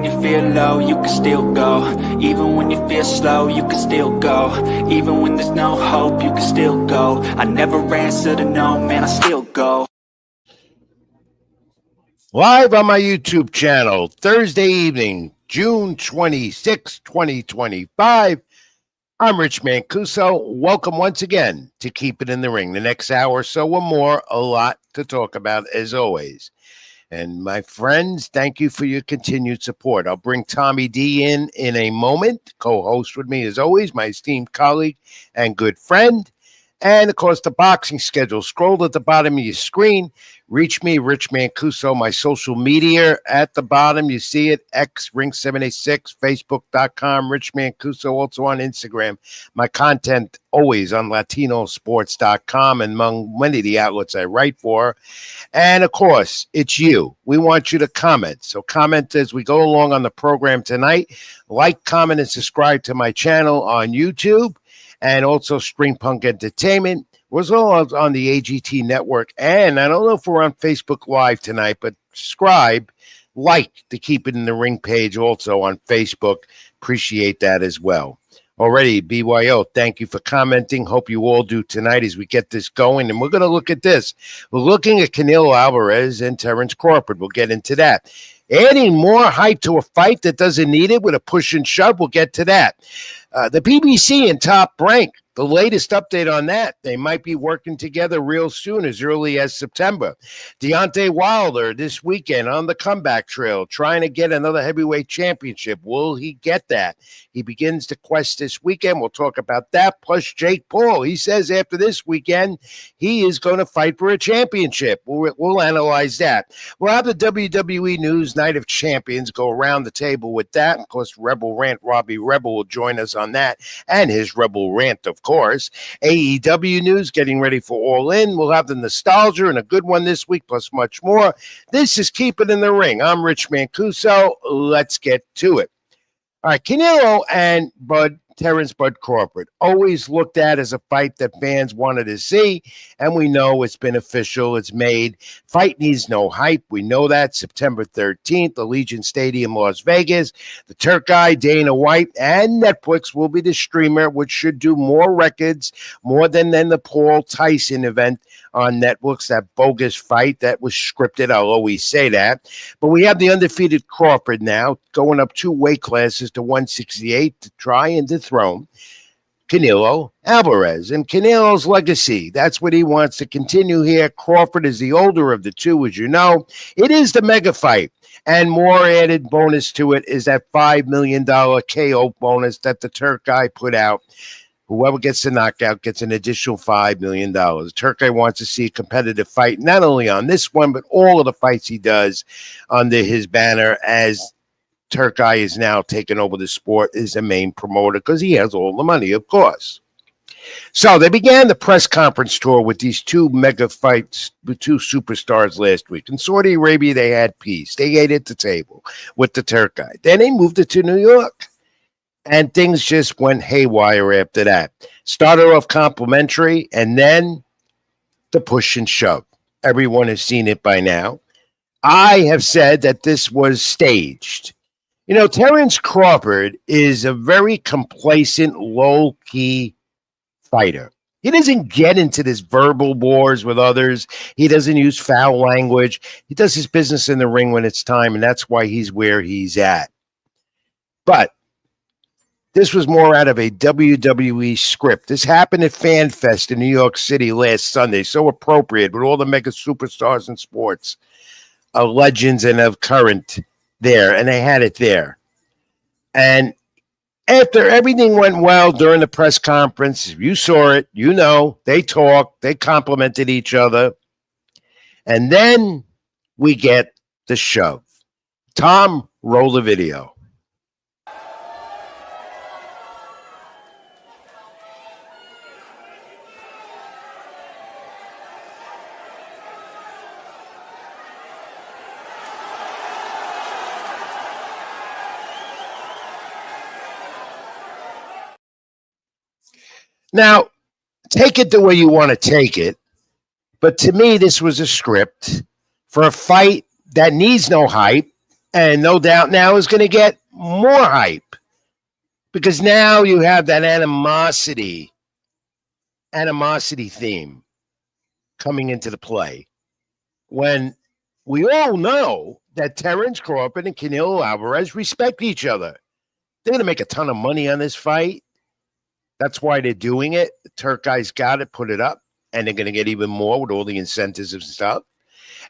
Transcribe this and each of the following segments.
when you feel low, you can still go. Even when you feel slow, you can still go. Even when there's no hope, you can still go. I never answer to no, man, I still go. Live on my YouTube channel, Thursday evening, June 26, 2025. I'm Rich Mancuso. Welcome once again to Keep It in the Ring. The next hour or so or more, a lot to talk about as always. And my friends, thank you for your continued support. I'll bring Tommy D in a moment, co-host with me as always, my esteemed colleague and good friend. And, of course, the boxing schedule. Scroll at the bottom of your screen. Reach me, Rich Mancuso, my social media at the bottom. You see it, X Ring786, Facebook.com, Rich Mancuso, also on Instagram. My content always on LatinoSports.com and among many of the outlets I write for. And, of course, it's you. We want you to comment. So comment as we go along on the program tonight. Like, comment, and subscribe to my channel on YouTube. And also String Punk Entertainment. We're all on the AGT network. And I don't know if we're on Facebook Live tonight, but subscribe, like the Keep It in the Ring page also on Facebook. Appreciate that as well. Already, BYO, thank you for commenting. Hope you all do tonight as we get this going. And we're going to look at this. We're looking at Canelo Álvarez and Terence Crawford. We'll get into that. Adding more hype to a fight that doesn't need it with a push and shove. We'll get to that. The BBC in Top Rank, the latest update on that. They might be working together real soon, as early as September. Deontay Wilder this weekend on the comeback trail, trying to get another heavyweight championship. Will he get that? He begins the quest this weekend. We'll talk about that. Plus Jake Paul. He says after this weekend, he is going to fight for a championship. We'll analyze that. We'll have the WWE News Night of Champions go around the table with that. Of course, Rebel Rant Robbie Rebel will join us on that, and his Rebel Rant, of course. AEW news, getting ready for All In. We'll have the nostalgia and a good one this week, plus much more. This is Keep It in the Ring. I'm Rich Mancuso. Let's get to it. All right, Canelo and Terence Bud Crawford, always looked at as a fight that fans wanted to see, and we know it's been official, it's made. Fight needs no hype. We know that. September 13th, Allegiant Stadium, Las Vegas. The Turk guy, Dana White, and Netflix will be the streamer, which should do more records, more than the Paul Tyson event on Netflix, that bogus fight that was scripted. I'll always say that. But we have the undefeated Crawford now going up 2 weight classes to 168 to try and dethrone Canelo Álvarez. And Canelo's legacy, that's what he wants to continue here. Crawford is the older of the two, as you know. It is the mega fight. And more added bonus to it is that $5 million KO bonus that the Turk guy put out. Whoever gets the knockout gets an additional $5 million. Turkey wants to see a competitive fight, not only on this one, but all of the fights he does under his banner, as Turkey is now taking over the sport as the main promoter because he has all the money, of course. So they began the press conference tour with these 2 mega fights with 2 superstars last week. In Saudi Arabia, they had peace. They ate at the table with the Turkey. Then they moved it to New York. And things just went haywire after that. Started off complimentary, and then the push and shove. Everyone has seen it by now. I have said that this was staged. You know, Terence Crawford is a very complacent, low-key fighter. He doesn't get into this verbal wars with others. He doesn't use foul language. He does his business in the ring when it's time, and that's why he's where he's at. But this was more out of a WWE script. This happened at Fan Fest in New York City last Sunday. So appropriate with all the mega superstars in sports, of legends and of current there. And they had it there. And after everything went well during the press conference, you saw it, you know, they talked, they complimented each other. And then we get the shove. Tom, roll the video. Now, take it the way you want to take it, but to me, this was a script for a fight that needs no hype, And no doubt now is going to get more hype because now you have that animosity theme coming into the play when we all know that Terence Crawford and Canelo Álvarez respect each other. They're going to make a ton of money on this fight. That's why they're doing it. The Turk guys got it, put it up, and they're going to get even more with all the incentives and stuff.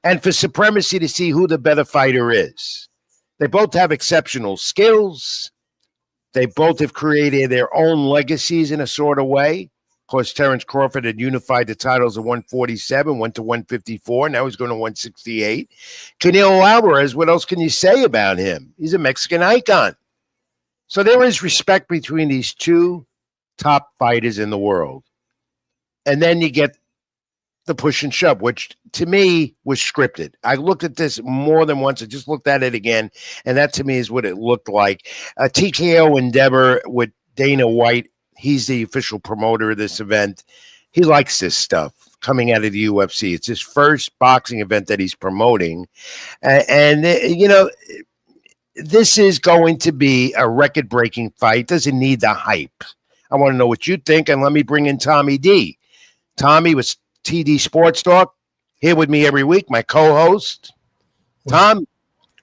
And for supremacy to see who the better fighter is. They both have exceptional skills. They both have created their own legacies in a sort of way. Of course, Terence Crawford had unified the titles at 147, went to 154. Now he's going to 168. Canelo Álvarez, what else can you say about him? He's a Mexican icon. So there is respect between these two top fighters in the world. And then you get the push and shove, which to me was scripted. I looked at this more than once. I just looked at it again, and that to me is what it looked like. A TKO endeavor with Dana White. He's the official promoter of this event. He likes this stuff coming out of the UFC. It's his first boxing event that he's promoting. And you know, this is going to be a record-breaking fight. Doesn't need the hype. I want to know what you think, and let me bring in Tommy D. Tommy was TD Sports Talk, here with me every week, my co-host. Tom,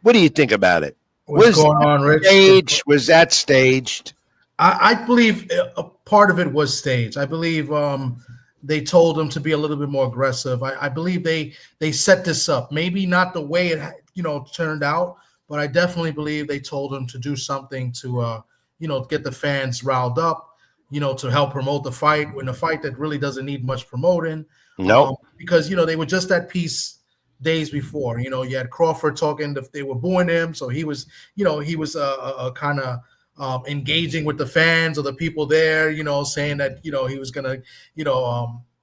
what do you think about it? What's going on, Rich? Was that staged? I believe a part of it was staged. I believe they told him to be a little bit more aggressive. I believe they set this up. Maybe not the way it turned out, but I definitely believe they told him to do something to get the fans riled up, to help promote the fight in a fight that really doesn't need much promoting. No, because they were just at peace days before. You had Crawford talking if they were booing him, so he was kind of engaging with the fans or the people there. Saying that he was gonna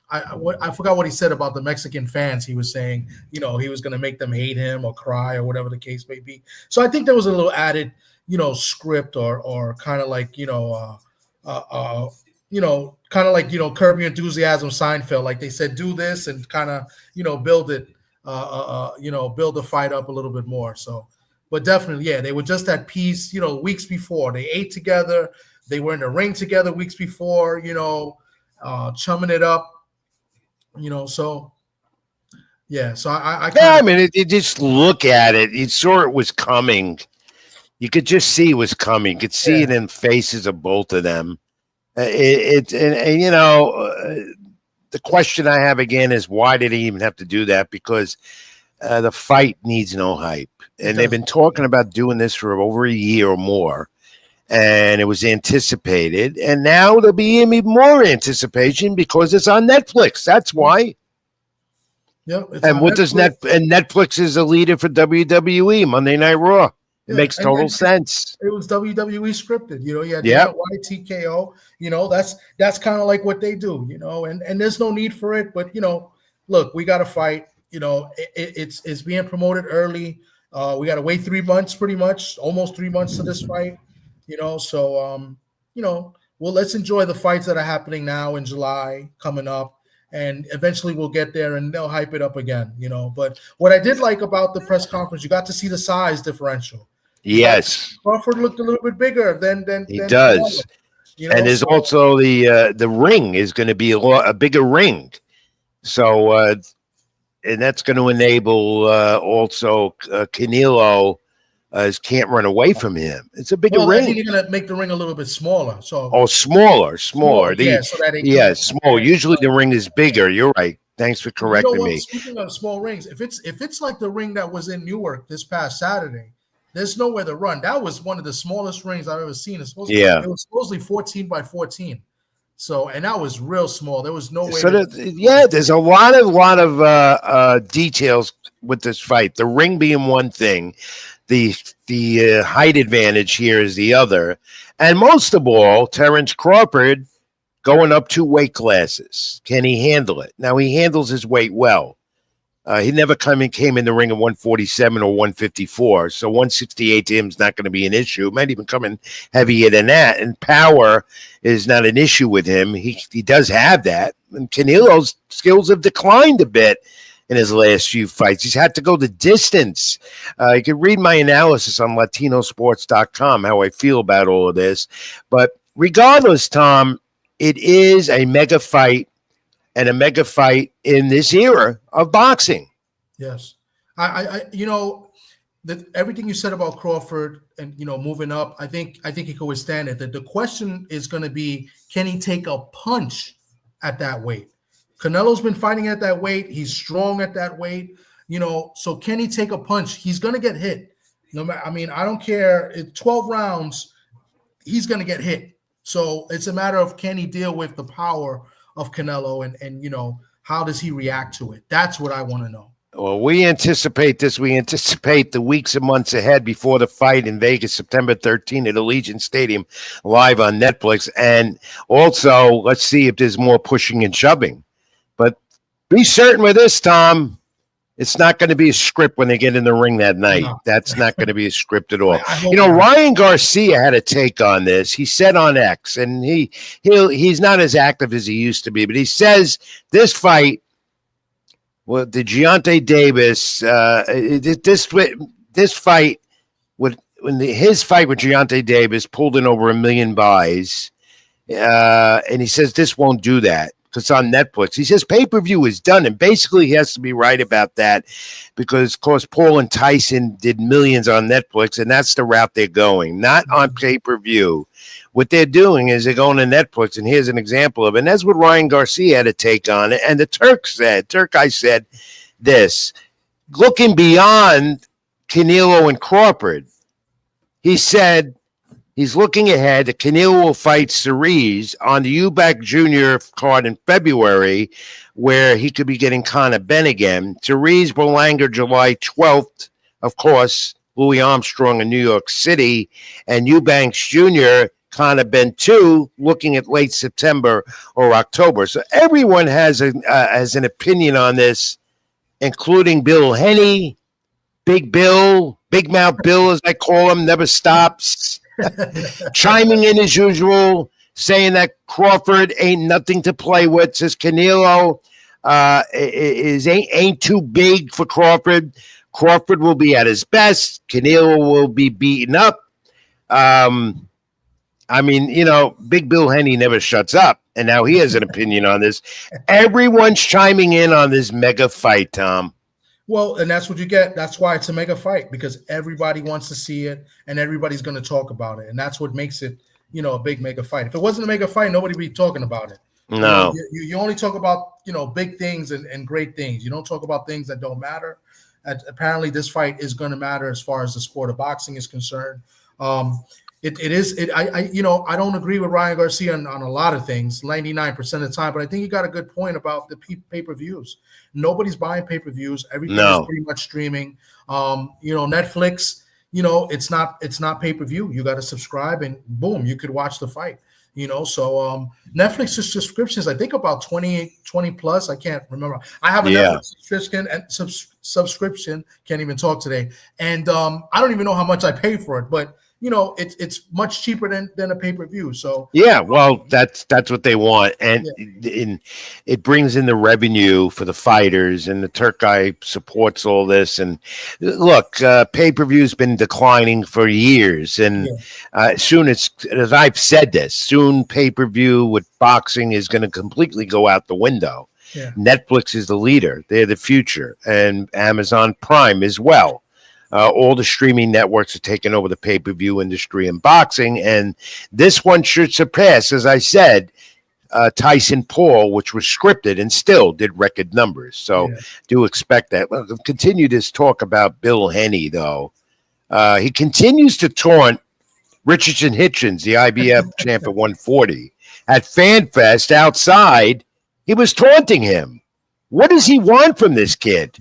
I forgot what he said about the Mexican fans. He was saying he was gonna make them hate him or cry or whatever the case may be. So I think there was a little added script or kind of like kind of like Curb Your Enthusiasm, Seinfeld. Like they said, do this and kind of build it, build the fight up a little bit more. So, but definitely, yeah, they were just at peace. Weeks before they ate together, they were in the ring together weeks before. Chumming it up. So yeah. So I mean, you just look at it. You saw it was coming. You could just see it was coming. You could see it in faces of both of them. The question I have again is why did he even have to do that? Because the fight needs no hype, and they've been talking about doing this for over a year or more, and it was anticipated, and now there'll be even more anticipation because it's on Netflix. That's why. Yeah, and what does Netflix is a leader for WWE Monday Night Raw. It makes total sense. It was WWE scripted, you had TKO, that's kind of like what they do, and there's no need for it. But look, we got to fight. It's being promoted early. We got to wait 3 months, pretty much, almost 3 months to this fight. So well, let's enjoy the fights that are happening now in July coming up, and eventually we'll get there and they'll hype it up again. But what I did like about the press conference, you got to see the size differential. Yes, Crawford looked a little bit bigger than he does. And there's also the ring is going to be a bigger ring, so and that's going to enable also Canelo can't run away from him. It's a bigger ring. You're going to make the ring a little bit smaller. So smaller. Small. Usually the ring is bigger. You're right. Thanks for correcting me. Speaking of small rings, if it's like the ring that was in Newark this past Saturday. There's nowhere to run. That was one of the smallest rings I've ever seen. It was supposedly 14 by 14. So, and that was real small. There was no way. So there's a lot of details with this fight. The ring being one thing, the height advantage here is the other, and most of all, Terence Crawford going up 2 weight classes. Can he handle it? Now he handles his weight well. He never came in the ring at 147 or 154, so 168 to him is not going to be an issue. It might even come in heavier than that, and power is not an issue with him. He does have that, and Canelo's skills have declined a bit in his last few fights. He's had to go the distance. You can read my analysis on latinosports.com, how I feel about all of this. But regardless, Tom, it is a mega fight and a mega fight in this era of boxing. Yes. I everything you said about Crawford and, moving up, I think he could withstand it. The question is going to be, can he take a punch at that weight? Canelo's been fighting at that weight. He's strong at that weight, so can he take a punch? He's going to get hit. No matter, I don't care. It's 12 rounds. He's going to get hit. So it's a matter of, can he deal with the power of Canelo and how does he react to it? That's what I want to know. Well, we anticipate this. We anticipate the weeks and months ahead before the fight in Vegas, September 13th at Allegiant Stadium, live on Netflix. And also, let's see if there's more pushing and shoving. But be certain with this, Tom, it's not going to be a script when they get in the ring that night. No. That's not going to be a script at all. Ryan Garcia had a take on this. He said on X, and he's not as active as he used to be, but he says this fight, well, the Gervonta Davis, this fight his fight with Gervonta Davis pulled in over 1 million buys, and he says this won't do that because it's on Netflix. He says pay-per-view is done, and basically he has to be right about that because, of course, Paul and Tyson did millions on Netflix, and that's the route they're going, not on pay-per-view. What they're doing is they're going to Netflix, and here's an example of it. And that's what Ryan Garcia had a take on it. And the Turk guy said this, looking beyond Canelo and Crawford, he said he's looking ahead that Canelo will fight Cerise on the Eubank Jr. card in February, where he could be getting Conor Benn again. Cerise Berlanga July 12th, of course, Louis Armstrong in New York City, and Eubanks Jr., Conor Benn 2, looking at late September or October. So everyone has an opinion on this, including Bill Henney, Big Bill, Big Mouth Bill, as I call him, never stops, chiming in as usual, saying that Crawford ain't nothing to play with. Says Canelo ain't too big for Crawford. Crawford will be at his best. Canelo will be beaten up. Big Bill Henney never shuts up, and now he has an opinion on this. Everyone's chiming in on this mega fight, Tom. Well, and that's what you get. That's why it's a mega fight, because everybody wants to see it, and everybody's going to talk about it, and that's what makes it, a big mega fight. If it wasn't a mega fight, nobody would be talking about it. No. You only talk about, big things and great things. You don't talk about things that don't matter. Apparently, this fight is going to matter as far as the sport of boxing is concerned. I don't agree with Ryan Garcia on a lot of things, 99% of the time, but I think you got a good point about the pay-per-views. Nobody's buying pay-per-views. Everything is pretty much streaming. Netflix, it's not pay-per-view. You got to subscribe and boom, you could watch the fight. So Netflix's subscriptions, I think about 20 plus. I can't remember. I have a Netflix subscription. Can't even talk today. And I don't even know how much I pay for it, but it's much cheaper than a pay-per-view. So well, that's what they want, and it brings in the revenue for the fighters, and the Turk guy supports all this. And look, pay-per-view's been declining for years, and soon as I've said this, soon pay-per-view with boxing is going to completely go out the window. Yeah. Netflix is the leader; they're the future, and Amazon Prime as well. All the streaming networks are taking over the pay-per-view industry in boxing, and this one should surpass, as I said, Tyson Paul, which was scripted and still did record numbers. So do expect that. Look, continue this talk about Bill Henney, though. He continues to taunt Richardson Hitchens, the IBF champ at 140. At FanFest outside, he was taunting him. What does he want from this kid?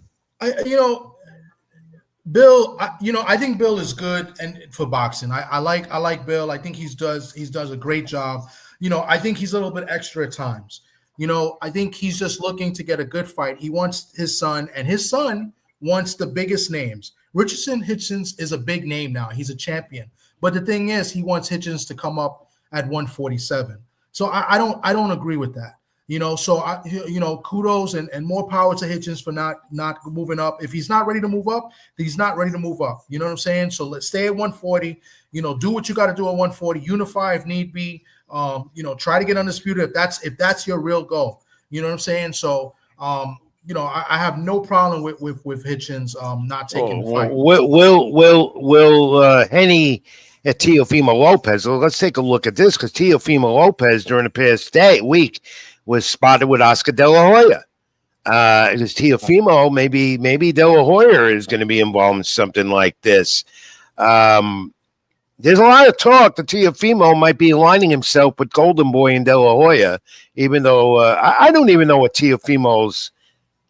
Bill, I think Bill is good and for boxing. I like Bill. I think he does a great job. I think he's a little bit extra at times. I think he's just looking to get a good fight. He wants his son, and his son wants the biggest names. Richardson Hitchens is a big name now. He's a champion. But the thing is, he wants Hitchens to come up at 147. So I don't agree with that. So kudos and more power to Hitchens for not moving up. If he's not ready to move up, he's not ready to move up. You know what I'm saying? So let's stay at 140. Do what you got to do at 140. Unify if need be. Try to get undisputed if that's your real goal. You know what I'm saying? So I have no problem with Hitchens not taking the fight. Will Henny at Teofimo Lopez? Well, let's take a look at this, because Teofimo Lopez during the past week was spotted with Oscar De La Hoya. Because Teofimo, maybe De La Hoya is going to be involved in something like this. There's a lot of talk that Teofimo might be aligning himself with Golden Boy and De La Hoya, even though I don't even know what Teofimo's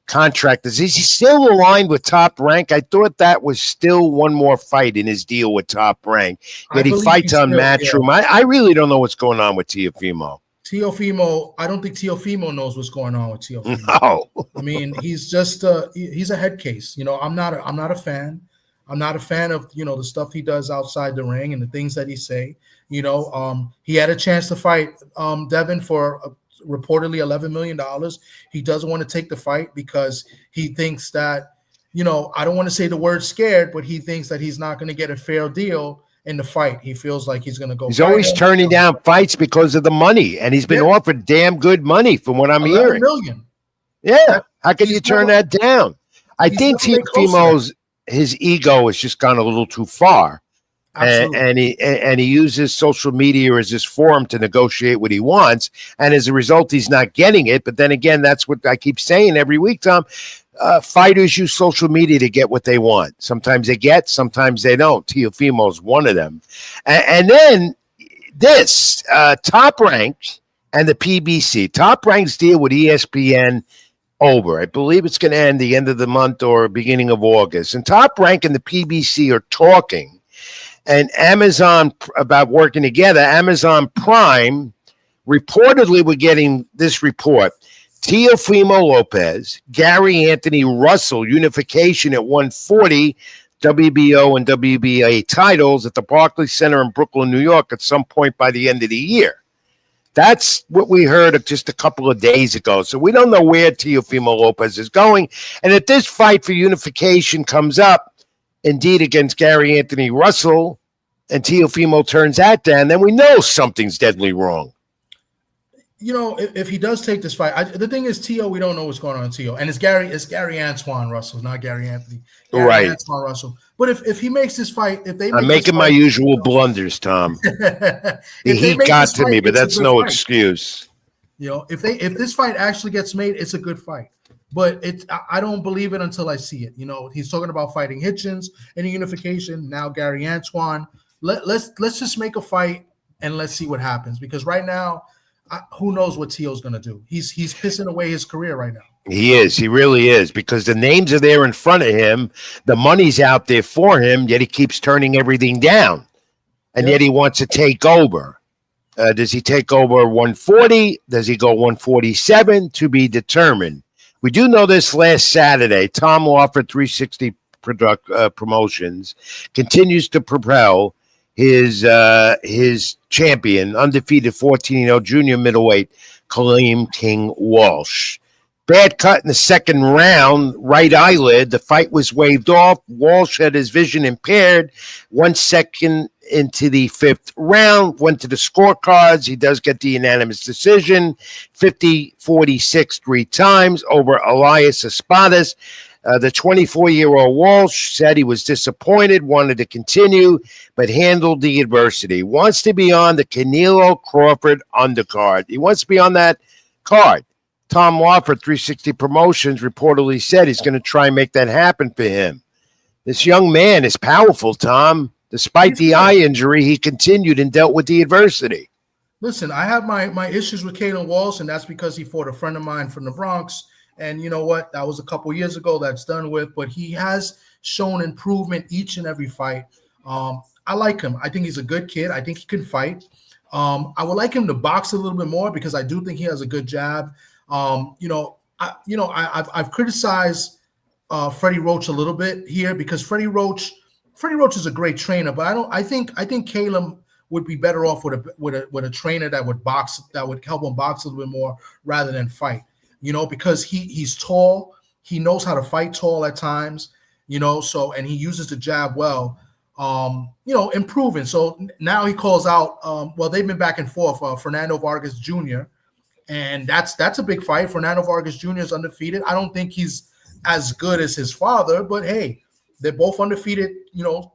contract is. Is he still aligned with Top Rank? I thought that was still one more fight in his deal with Top Rank. Yet he fights on Matchroom. Yeah. I really don't know what's going on with Teofimo. I don't think Teofimo knows what's going on with Teofimo. No. I mean, he's just he's a head case. I'm not a fan. I'm not a fan of the stuff he does outside the ring and the things that he say. He had a chance to fight Devin for reportedly $11 million. He doesn't want to take the fight because he thinks that I don't want to say the word scared, but he thinks that he's not going to get a fair deal in the fight. He feels like he's going to go. He's always turning down fights because of the money, and he's been offered damn good money from what I'm hearing. $11 million. Yeah, how can you turn that down? I think Teofimo's his ego has just gone a little too far, and he uses social media as his forum to negotiate what he wants, and as a result, he's not getting it. But then again, that's what I keep saying every week, Tom. Fighters use social media to get what they want. Sometimes they get, sometimes they don't. Teofimo's one of them. And then this Top Rank and the PBC. Top Rank's deal with ESPN over. I believe it's going to end the end of the month or beginning of August. And Top Rank and the PBC are talking, and Amazon about working together. Amazon Prime reportedly, we're getting this report. Teofimo Lopez, Gary Anthony Russell, unification at 140, WBO and WBA titles at the Barclays Center in Brooklyn, New York at some point by the end of the year. That's what we heard of just a couple of days ago. So we don't know where Teofimo Lopez is going. And if this fight for unification comes up, indeed against Gary Anthony Russell, and Teofimo turns that down, then we know something's deadly wrong. If he does take this fight, the thing is, Teo, we don't know what's going on with Teo. And it's Gary Antoine Russell, not Gary Anthony. Gary Antoine Russell. But if he makes this fight, I'm making my usual blunders, Tom. The heat got to me, but that's no excuse. If this fight actually gets made, it's a good fight. But I don't believe it until I see it. He's talking about fighting Hitchens in a unification. Now Gary Antoine. Let's just make a fight and let's see what happens. Because right now, who knows what Teo's going to do? He's pissing away his career right now. He is. He really is, because the names are there in front of him. The money's out there for him, yet he keeps turning everything down. And yet he wants to take over. Does he take over 140? Does he go 147? To be determined. We do know this last Saturday, Tom Wofford 360 Promotions continues to propel his champion, undefeated 14-0 junior middleweight, Kaleem King Walsh. Bad cut in the second round, right eyelid. The fight was waved off. Walsh had his vision impaired. 1 second into the fifth round, went to the scorecards. He does get the unanimous decision, 50-46 three times over Elias Espadas. The 24-year-old Walsh said he was disappointed, wanted to continue, but handled the adversity. Wants to be on the Canelo Crawford undercard. He wants to be on that card. Tom Wofford, 360 Promotions, reportedly said he's going to try and make that happen for him. This young man is powerful, Tom. Despite the eye injury, he continued and dealt with the adversity. Listen, I have my issues with Kalen Walsh, and that's because he fought a friend of mine from the Bronx. And you know what? That was a couple years ago. That's done with. But he has shown improvement each and every fight. I like him. I think he's a good kid. I think he can fight. I would like him to box a little bit more because I do think he has a good jab. I've criticized Freddie Roach a little bit here because Freddie Roach is a great trainer, but I think Caleb would be better off with a trainer that would help him box a little bit more rather than fight. Because he's tall, he knows how to fight tall at times. And he uses the jab well. Improving. So now he calls out. They've been back and forth. Fernando Vargas Jr. And that's a big fight. Fernando Vargas Jr. is undefeated. I don't think he's as good as his father, but hey, they're both undefeated,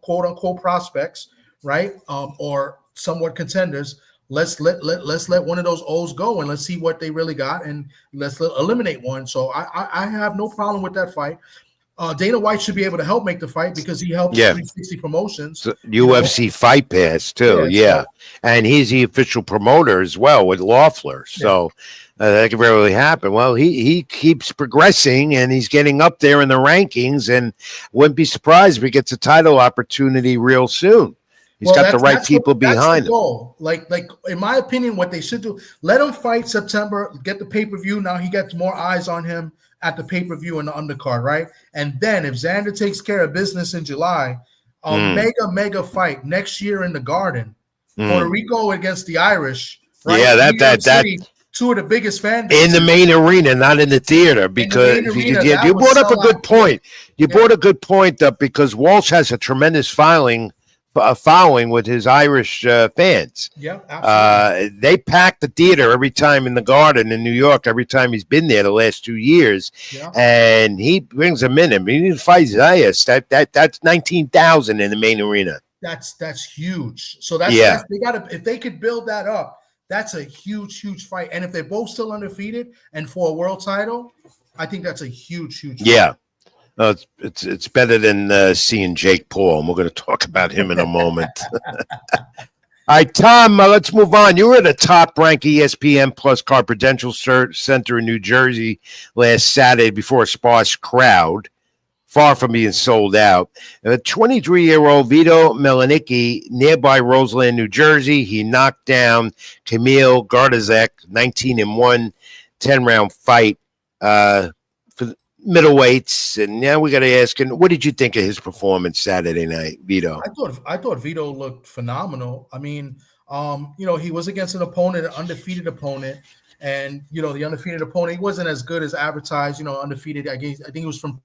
quote unquote prospects, right? Or somewhat contenders. Let's let one of those O's go and let's see what they really got and let's eliminate one. So I have no problem with that fight. Dana White should be able to help make the fight because he helps 360 Promotions. So, UFC Fight Pass too, yeah. And he's the official promoter as well with Loeffler. So that could really happen. Well, he keeps progressing and he's getting up there in the rankings, and wouldn't be surprised if he gets a title opportunity real soon. He's got the right people behind him. Like in my opinion, what they should do, let him fight September, get the pay-per-view. Now he gets more eyes on him at the pay-per-view and the undercard, right? And then if Xander takes care of business in July, mega fight next year in the Garden, Puerto Rico against the Irish, right? Yeah, that two of the biggest fan bases. In the main arena, not in the theater, because you brought up a good point. You brought a good point up because Walsh has a tremendous following with his Irish fans. Yeah, absolutely. They pack the theater every time in the Garden in New York, every time he's been there the last 2 years. Yeah. And he brings them in. I mean, he fights Zayas. That's 19,000 in the main arena. That's huge. So they gotta, if they could build that up, that's a huge fight. And if they're both still undefeated and for a world title, I think that's a huge fight. Yeah. It's better than seeing Jake Paul, and we're going to talk about him in a moment. All right, Tom, let's move on. You were at a top-ranked ESPN Plus Credential Center in New Jersey last Saturday before a sparse crowd, far from being sold out. A 23-year-old Vito Melenicki, nearby Roseland, New Jersey, he knocked down Kamil Gardazek, 19-1, 10-round fight for middleweights. And now we got to ask him, what did you think of his performance Saturday night, Vito? I thought Vito looked phenomenal. I mean, he was against an undefeated opponent, and the undefeated opponent, he wasn't as good as advertised. Undefeated. I think he was from.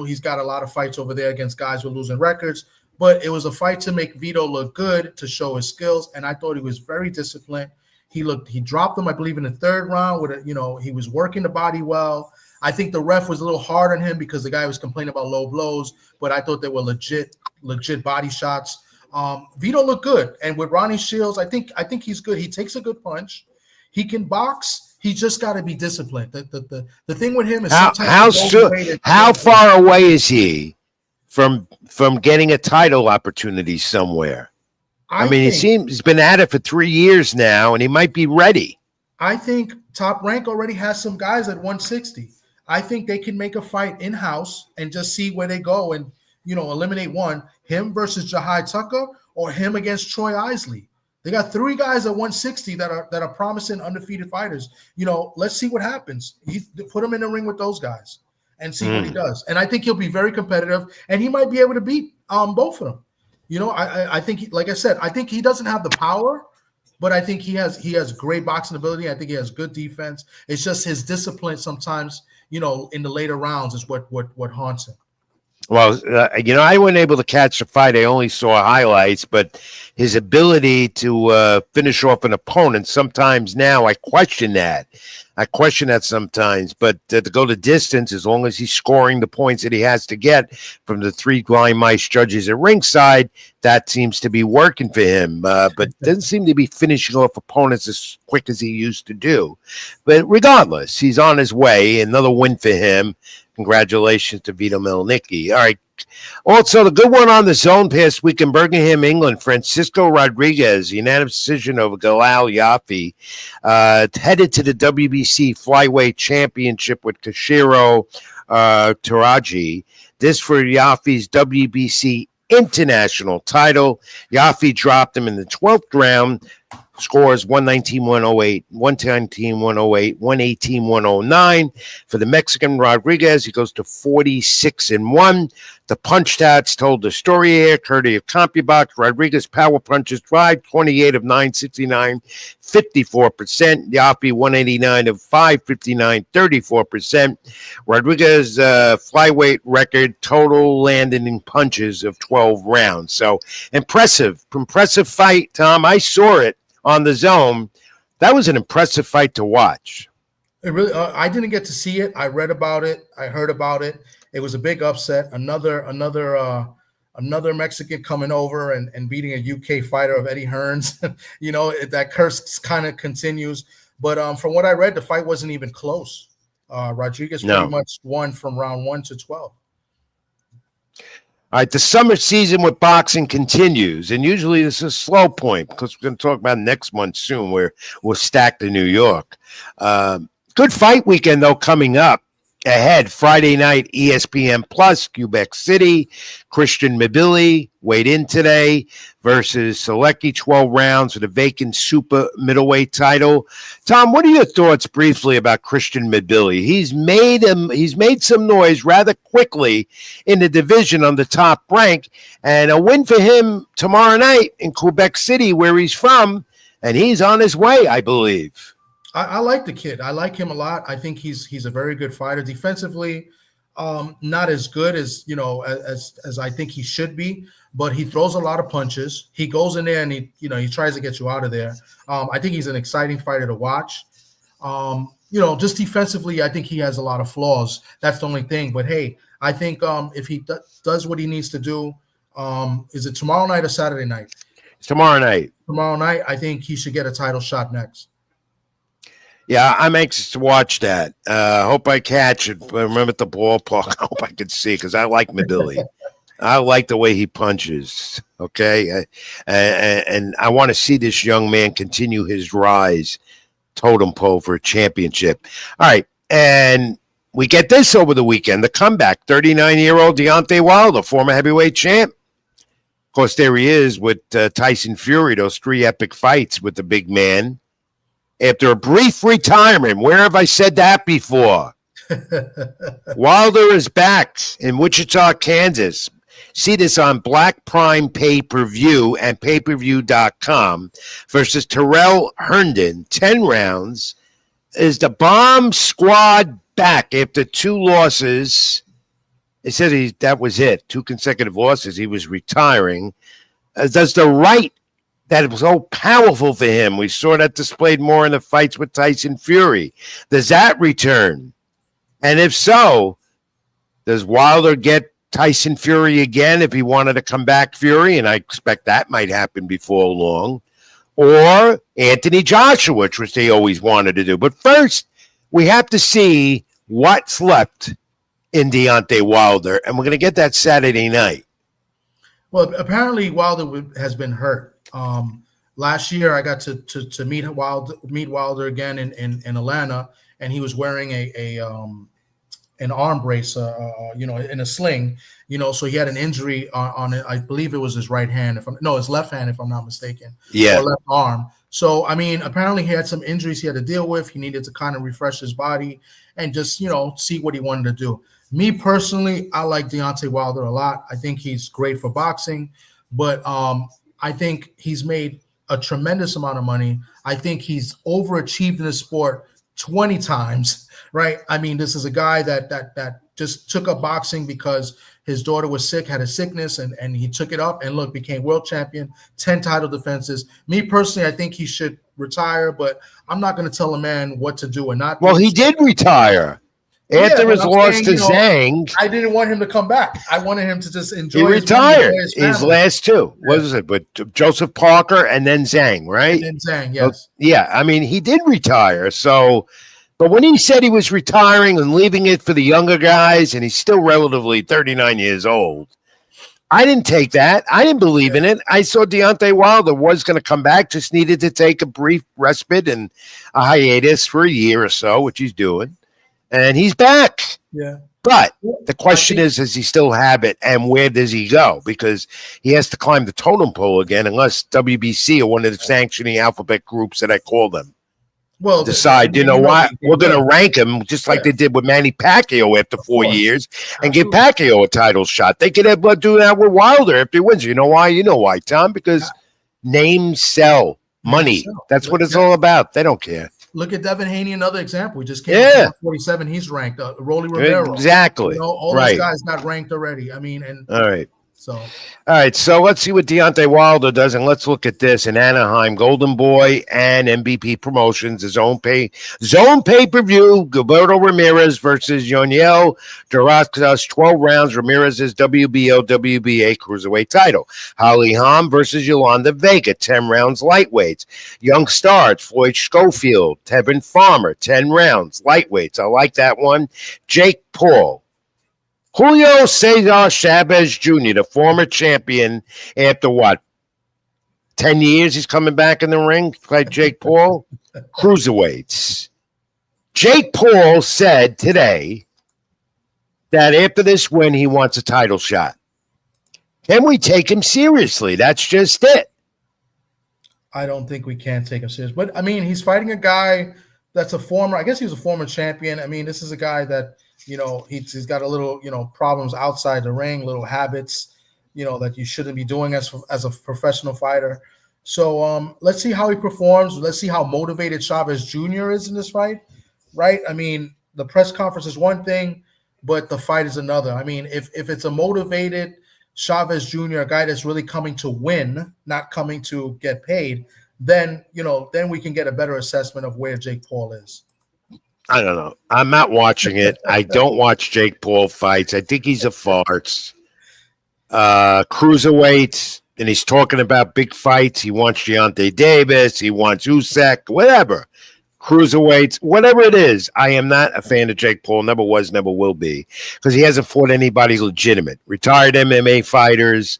He's got a lot of fights over there against guys with losing records, but it was a fight to make Vito look good, to show his skills, and I thought he was very disciplined. He dropped him, I believe, in the third round. He was working the body well. I think the ref was a little hard on him because the guy was complaining about low blows, but I thought they were legit body shots. Vito looked good, and with Ronnie Shields, I think he's good. He takes a good punch. He can box. He just got to be disciplined. The thing with him is how far away is he from getting a title opportunity somewhere? I mean, he's been at it for 3 years now, and he might be ready. I think Top Rank already has some guys at 160. I think they can make a fight in-house and just see where they go and, eliminate one, him versus Jahai Tucker or him against Troy Isley. They got 3 guys at 160 that are promising undefeated fighters. Let's see what happens. Put him in the ring with those guys and see what he does. And I think he'll be very competitive, and he might be able to beat both of them. I think, like I said, I think he doesn't have the power, but I think he has great boxing ability. I think he has good defense. It's just his discipline sometimes, in the later rounds is what haunts him. Well, I wasn't able to catch the fight. I only saw highlights, but his ability to finish off an opponent, sometimes now I question that. Sometimes, but to go the distance, as long as he's scoring the points that he has to get from the 3 blind mice judges at ringside, that seems to be working for him. But doesn't seem to be finishing off opponents as quick as he used to do. But regardless, he's on his way. Another win for him. Congratulations to Vito Melenicki. All right. Also, the good one on the zone past week in Birmingham, England, Francisco Rodriguez, unanimous decision over Galal Yaffe, headed to the WBC Flyweight Championship with Kashiro Taraji. This for Yaffe's WBC International title. Yaffe dropped him in the 12th round. Scores 119-108, 119-108, 118-109. For the Mexican Rodriguez, he goes to 46-1. The punch stats told the story here, courtesy of CompuBox. Rodriguez power punches drive, 28 of 969, 54%. Yafi, 189 of 559, 34%. Rodriguez flyweight record, total landing punches of 12 rounds. So impressive fight, Tom. I saw it on the Zone. That was an impressive fight to watch. It really, I didn't get to see it. I read about it. I heard about it. It was a big upset. Another Mexican coming over and beating a UK fighter of Eddie Hearn's. That curse kind of continues. But from what I read, the fight wasn't even close. Rodriguez pretty much won from round 1 to 12. All right, the summer season with boxing continues, and usually this is a slow point because we're going to talk about next month soon where we're stacked in New York. Good fight weekend, though, coming up ahead. Friday night, ESPN Plus, Quebec City. Christian Mabili weighed in today versus Selecki, 12 rounds for the vacant super middleweight title. Tom, what are your thoughts briefly about Christian Mabili? He's made some noise rather quickly in the division on the top rank, and a win for him tomorrow night in Quebec City, where he's from, and he's on his way, I believe. I like the kid. I like him a lot. I think he's a very good fighter. Defensively, not as good as as I think he should be, but he throws a lot of punches. He goes in there and he tries to get you out of there. I think he's an exciting fighter to watch. Just defensively, I think he has a lot of flaws. That's the only thing. But hey, I think if he does what he needs to do, is it tomorrow night or Saturday night? It's tomorrow night. Tomorrow night, I think he should get a title shot next. Yeah, I'm anxious to watch that. Hope I catch it. Remember at the ballpark. I hope I can see because I like Mabili. I like the way he punches. Okay, and I want to see this young man continue his rise, totem pole for a championship. All right, and we get this over the weekend: the comeback. 39-year-old Deontay Wilder, former heavyweight champ. Of course, there he is with Tyson Fury. Those 3 epic fights with the big man. After a brief retirement, where have I said that before? Wilder is back in Wichita, Kansas. See this on Black Prime Pay-Per-View and payperview.com versus Terrell Herndon. 10 rounds. Is the Bomb Squad back after 2 losses? They said that was it. 2 consecutive losses. He was retiring. Does the right that was so powerful for him, we saw that displayed more in the fights with Tyson Fury, does that return? And if so, does Wilder get Tyson Fury again if he wanted to come back Fury? And I expect that might happen before long. Or Anthony Joshua, which they always wanted to do. But first, we have to see what's left in Deontay Wilder, and we're going to get that Saturday night. Well, apparently Wilder has been hurt. Last year, I got to meet Wilder again in Atlanta, and he was wearing an arm brace, in a sling, so he had an injury on it. I believe it was his right hand, his left hand, if I'm not mistaken. Yeah, or left arm. So, apparently he had some injuries he had to deal with. He needed to kind of refresh his body and just, see what he wanted to do. Me personally, I like Deontay Wilder a lot. I think he's great for boxing, but I think he's made a tremendous amount of money. I think he's overachieved in the sport 20 times, right? This is a guy that just took up boxing because his daughter was sick, had a sickness, and he took it up and became world champion, 10 title defenses. Me personally, I think he should retire, but I'm not going to tell a man what to do or not. Well, he did retire. After his loss to Zhang, I didn't want him to come back. I wanted him to just enjoy. He retired his last 2. Yeah. What was it? But Joseph Parker and then Zhang, right? And then Zhang, yes. Yeah, he did retire. So, but when he said he was retiring and leaving it for the younger guys, and he's still relatively 39 years old, I didn't take that. I didn't believe in it. I saw Deontay Wilder was going to come back, just needed to take a brief respite and a hiatus for a year or so, which he's doing. and he's back. Yeah. But the question is, does he still have it, and where does he go? Because he has to climb the totem pole again, unless WBC or one of the sanctioning alphabet groups that I call them decide, we're going to rank him just like they did with Manny Pacquiao after 4 years and give Pacquiao a title shot. They could have do that with Wilder if he wins. You know why? You know why, Tom? Because names sell. Money. That's what it's all about. They don't care. Look at Devin Haney, another example. He just came out 47. He's ranked. Rolly Romero. Exactly. All those guys got ranked already. I mean, and all right. So, all right. So let's see what Deontay Wilder does, and let's look at this in Anaheim. Golden Boy and MVP Promotions, the zone pay-per-view. Gilberto Ramirez versus Yoniel Durazas, 12 rounds. Ramirez's WBO WBA cruiserweight title. Holly Holm versus Yolanda Vega, 10 rounds lightweights. Young Stars, Floyd Schofield, Tevin Farmer, 10 rounds lightweights. I like that one. Jake Paul. Julio Cesar Chavez Jr., the former champion, after 10 years he's coming back in the ring, like Jake Paul. Cruiserweights. Jake Paul said today that after this win, he wants a title shot. Can we take him seriously? That's just it. I don't think we can take him serious. But, I mean, he's fighting a guy that's a former – I guess he was a former champion. I mean, this is a guy that – he's got a little, problems outside the ring, little habits, that you shouldn't be doing as a professional fighter. So let's see how he performs. Let's see how motivated Chavez Jr. is in this fight, right? I mean, the press conference is one thing, but the fight is another. I mean, if it's a motivated Chavez Jr., a guy that's really coming to win, not coming to get paid, then we can get a better assessment of where Jake Paul is. I don't know. I'm not watching it. I don't watch Jake Paul fights. I think he's a farce. Cruiserweights, and he's talking about big fights. He wants Deontay Davis. He wants Usyk, whatever. Cruiserweights, whatever it is. I am not a fan of Jake Paul. Never was, never will be, because he hasn't fought anybody legitimate. Retired MMA fighters,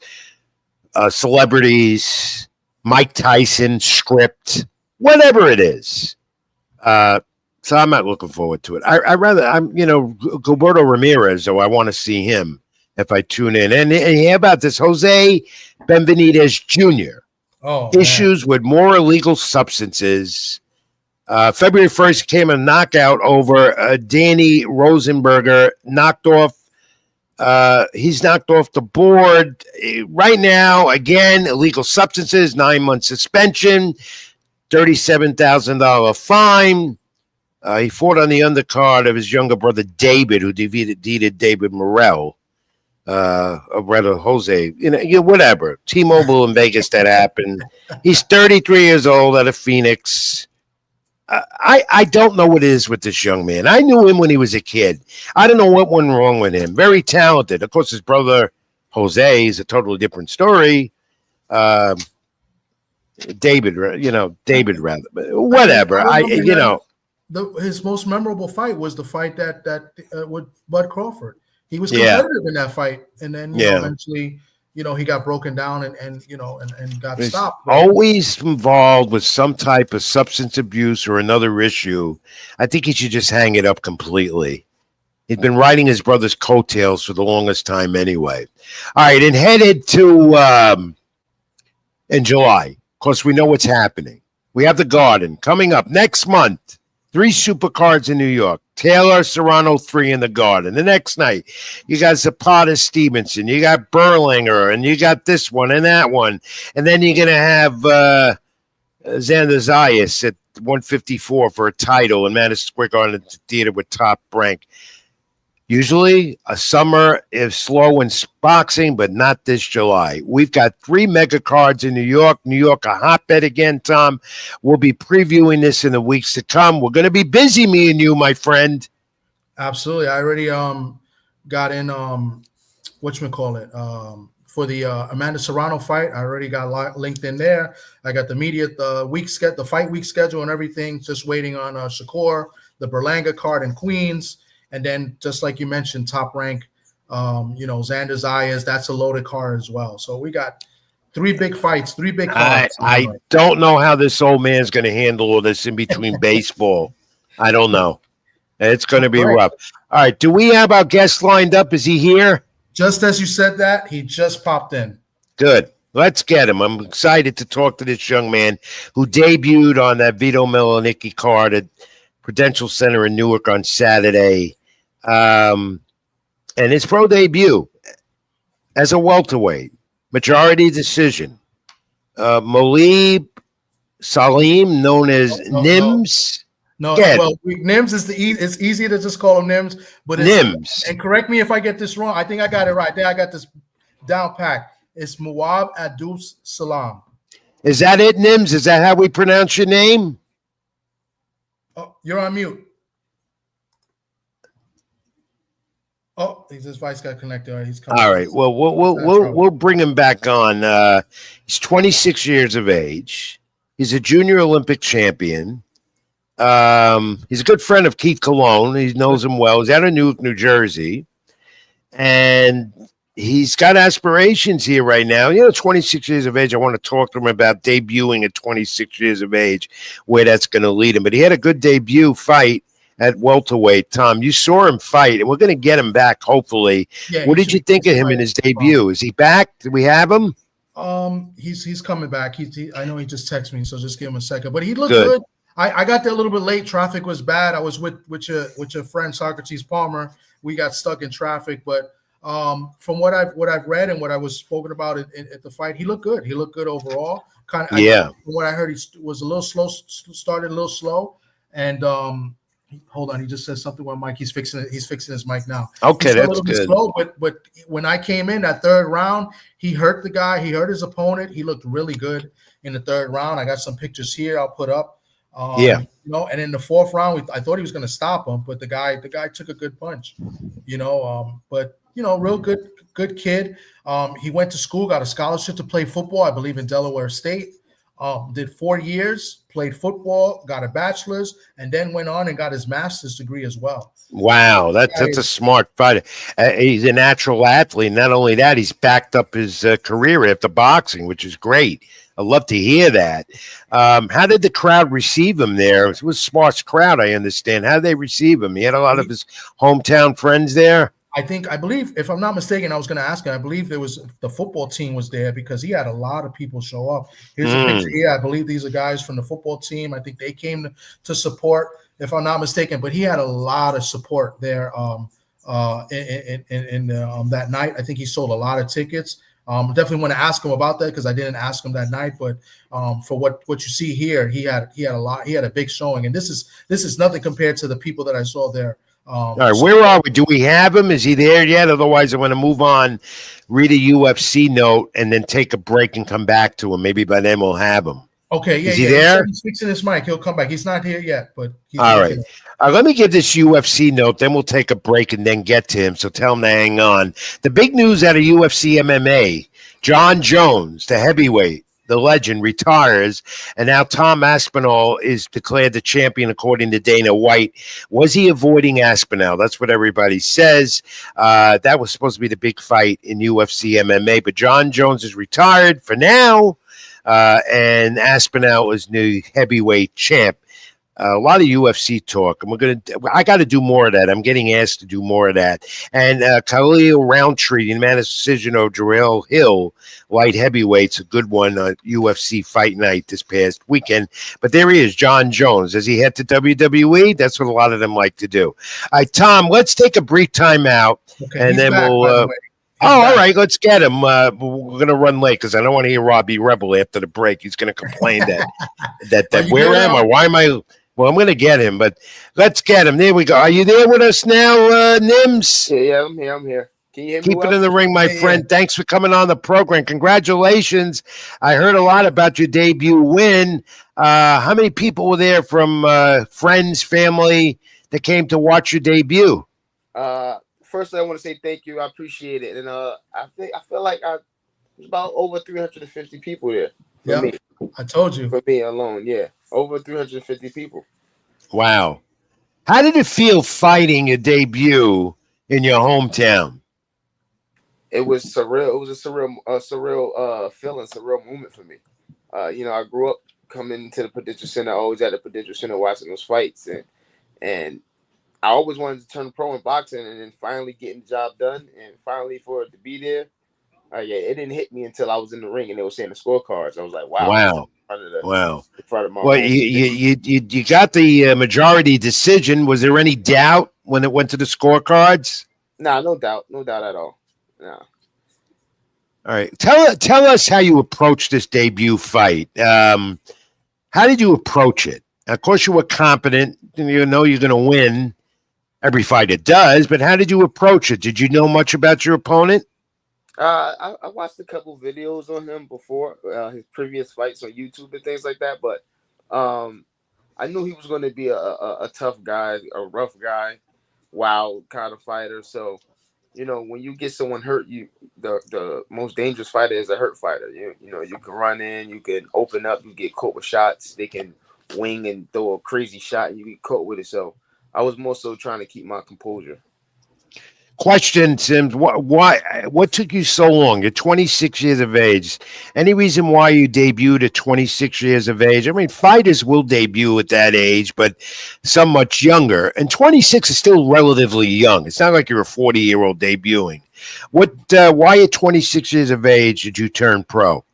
celebrities, Mike Tyson, script, whatever it is. So I'm not looking forward to it. Gilberto Ramirez, though, I want to see him if I tune in. And how about this? Jose Benavidez Jr. Issues with more illegal substances. February 1st came a knockout over Danny Rosenberger. He's knocked off the board. Right now, again, illegal substances, 9-month suspension, $37,000 fine. He fought on the undercard of his younger brother, David, who defeated David Morrell, rather Jose, whatever. T-Mobile in Vegas, that happened. He's 33 years old out of Phoenix. I don't know what it is with this young man. I knew him when he was a kid. I don't know what went wrong with him. Very talented. Of course, his brother, Jose, is a totally different story. David, rather. Whatever. His most memorable fight was the fight that with Bud Crawford. He was competitive in that fight, and then eventually, he got broken down and got stopped. Right? Always involved with some type of substance abuse or another issue. I think he should just hang it up completely. He'd been riding his brother's coattails for the longest time anyway. All right, and headed to in July. Of course, we know what's happening. We have the Garden coming up next month. 3 supercards in New York. Taylor, Serrano, 3 in the Garden. The next night, you got Zapata Stevenson. You got Berlinger, and you got this one and that one. And then you're going to have Xander Zayas at 154 for a title in Madison Square Garden Theater with Top Rank. Usually, a summer is slow in boxing, but not this July. We've got 3 mega cards in New York. New York, a hotbed again, Tom. We'll be previewing this in the weeks to come. We're going to be busy, me and you, my friend. Absolutely. I already got in, for the Amanda Serrano fight. I already got linked in there. I got the media, the fight week schedule and everything. Just waiting on Shakur, the Berlanga card in Queens. And then, just like you mentioned, Top Rank, Xander Zayas, that's a loaded card as well. So we got 3 big fights, 3 big cards. I don't know how this old man's going to handle all this in between baseball. I don't know. It's going to be rough. All right. Do we have our guest lined up? Is he here? Just as you said that, he just popped in. Good. Let's get him. I'm excited to talk to this young man who debuted on that Vito Milanicki card at Prudential Center in Newark on Saturday. And his pro debut as a welterweight, majority decision. Muadh Abdus-Salaam, known as Nims. No, well, Nims is it's easy to just call him Nims, but it's Nims. And correct me if I get this wrong. I think I got it right. There, I got this down pat. It's Muadh Abdus-Salaam. Is that it, Nims? Is that how we pronounce your name? Oh, you're on mute. Oh, his voice got connected. All right, he's coming. All right. Well, we'll bring him back on. He's 26 years of age. He's a junior Olympic champion. He's a good friend of Keith Colon. He knows him well. He's out of Newark, New Jersey, and he's got aspirations here right now. 26 years of age. I want to talk to him about debuting at 26 years of age, where that's going to lead him. But he had a good debut fight at welterweight. Tom, you saw him fight, and we're going to get him back, hopefully. Yeah, what did you think of him in his debut? Is he back? Do we have him? He's coming back. I know he just texted me, so just give him a second. But he looked good. I got there a little bit late. Traffic was bad. I was with your friend Socrates Palmer. We got stuck in traffic, but from what I've read and what I was spoken about at the fight, he looked good. He looked good overall. From what I heard, he was a little slow. Started a little slow, and hold on. He just said something with Mike. He's fixing his mic now. Okay, that's good. Slow, but when I came in that third round, he hurt the guy. He hurt his opponent. He looked really good in the third round. I got some pictures here. I'll put up. And in the fourth round, I thought he was going to stop him, but the guy took a good punch. Real good kid. He went to school, got a scholarship to play football, I believe, in Delaware State. Did 4 years, played football, got a bachelor's, and then went on and got his master's degree as well. Wow, that's a smart fighter. He's a natural athlete. Not only that, he's backed up his career after boxing, which is great. I'd love to hear that. How did the crowd receive him there? It was a smart crowd, I understand. How did they receive him? He had a lot of his hometown friends there. I believe, if I'm not mistaken, I was going to ask him. I believe the football team was there because he had a lot of people show up. Here's a picture here. I believe these are guys from the football team. I think they came to support, if I'm not mistaken. But he had a lot of support there in that night. I think he sold a lot of tickets. Definitely want to ask him about that because I didn't ask him that night. But for what you see here, he had a lot. He had a big showing, and this is nothing compared to the people that I saw there. All right, where are we? Do we have him? Is he there yet? Otherwise, I'm going to move on, read a UFC note, and then take a break and come back to him. Maybe by then we'll have him. Okay, yeah. Is he there? He's fixing his mic. He'll come back. He's not here yet, but he's all right. Let me give this UFC note, then we'll take a break and then get to him. So tell him to hang on. The big news out of UFC MMA, John Jones, the heavyweight, the legend, retires, and now Tom Aspinall is declared the champion according to Dana White. Was he avoiding Aspinall? That's what everybody says. That was supposed to be the big fight in UFC MMA, but John Jones is retired for now, and Aspinall is new heavyweight champ. A lot of UFC talk, and I got to do more of that. I'm getting asked to do more of that. And Khalil Roundtree, the man of decision over Jarrell Hill, light heavyweight's a good one on UFC Fight Night this past weekend. But there he is, John Jones. Does he head to WWE? That's what a lot of them like to do. All right, Tom, let's take a brief time out, and then we'll. All right, let's get him. We're going to run late because I don't want to hear Robbie Rebel after the break. He's going to complain that where am I? Why am I? Well, I'm going to get him, but let's get him. There we go. Are you there with us now, Nims? Yeah, I'm here. Can you hear me? Keep it in the ring, my friend. Yeah. Thanks for coming on the program. Congratulations. I heard a lot about your debut win. How many people were there from friends, family that came to watch your debut? Firstly, I want to say thank you. I appreciate it. And I feel like there's about over 350 people there. Yeah, me. I told you. For me alone, yeah. Over 350 people. Wow. How did it feel fighting your debut in your hometown? It was surreal. It was a surreal feeling, surreal moment for me. I grew up coming to the Prudential Center, always at the Prudential Center watching those fights. And I always wanted to turn pro in boxing, and then finally getting the job done, and finally for it to be there. Yeah, it didn't hit me until I was in the ring and they were saying the scorecards. I was like, wow, I'm Wow. in front of my Well, home. you got the majority decision. Was there any doubt when it went to the scorecards? Nah, no doubt at all. Nah. All right, tell us how you approached this debut fight. How did you approach it? Of course, you were confident. You know you're going to win. Every fighter does, but how did you approach it? Did you know much about your opponent? I watched a couple videos on him before his previous fights on YouTube and things like that, but I knew he was going to be a tough guy, a rough guy, wild kind of fighter. So, when you get someone hurt, the most dangerous fighter is a hurt fighter. You can run in, you can open up, you get caught with shots. They can wing and throw a crazy shot, and you get caught with it. So I was more so trying to keep my composure. Question, Sims, what took you so long? You're 26 years of age. Any reason why you debuted at 26 years of age? I mean, fighters will debut at that age, but some much younger. And 26 is still relatively young. It's not like you're a 40-year-old debuting. Why at 26 years of age did you turn pro?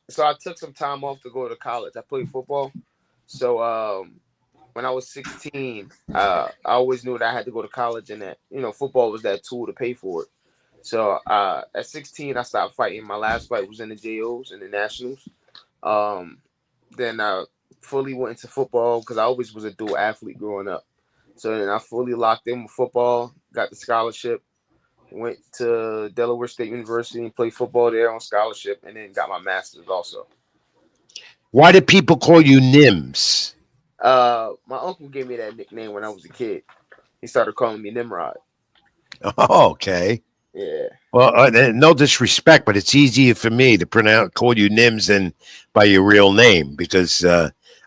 So I took some time off to go to college. I played football. So when I was 16, I always knew that I had to go to college and that, football was that tool to pay for it. So at 16, I stopped fighting. My last fight was in the JOs and the Nationals. Then I fully went into football because I always was a dual athlete growing up. So then I fully locked in with football, got the scholarship, went to Delaware State University and played football there on scholarship, and then got my master's also. Why did people call you Nims? My uncle gave me that nickname when I was a kid. He started calling me Nimrod. Oh, okay. Yeah. Well, no disrespect, but it's easier for me to call you Nims than by your real name because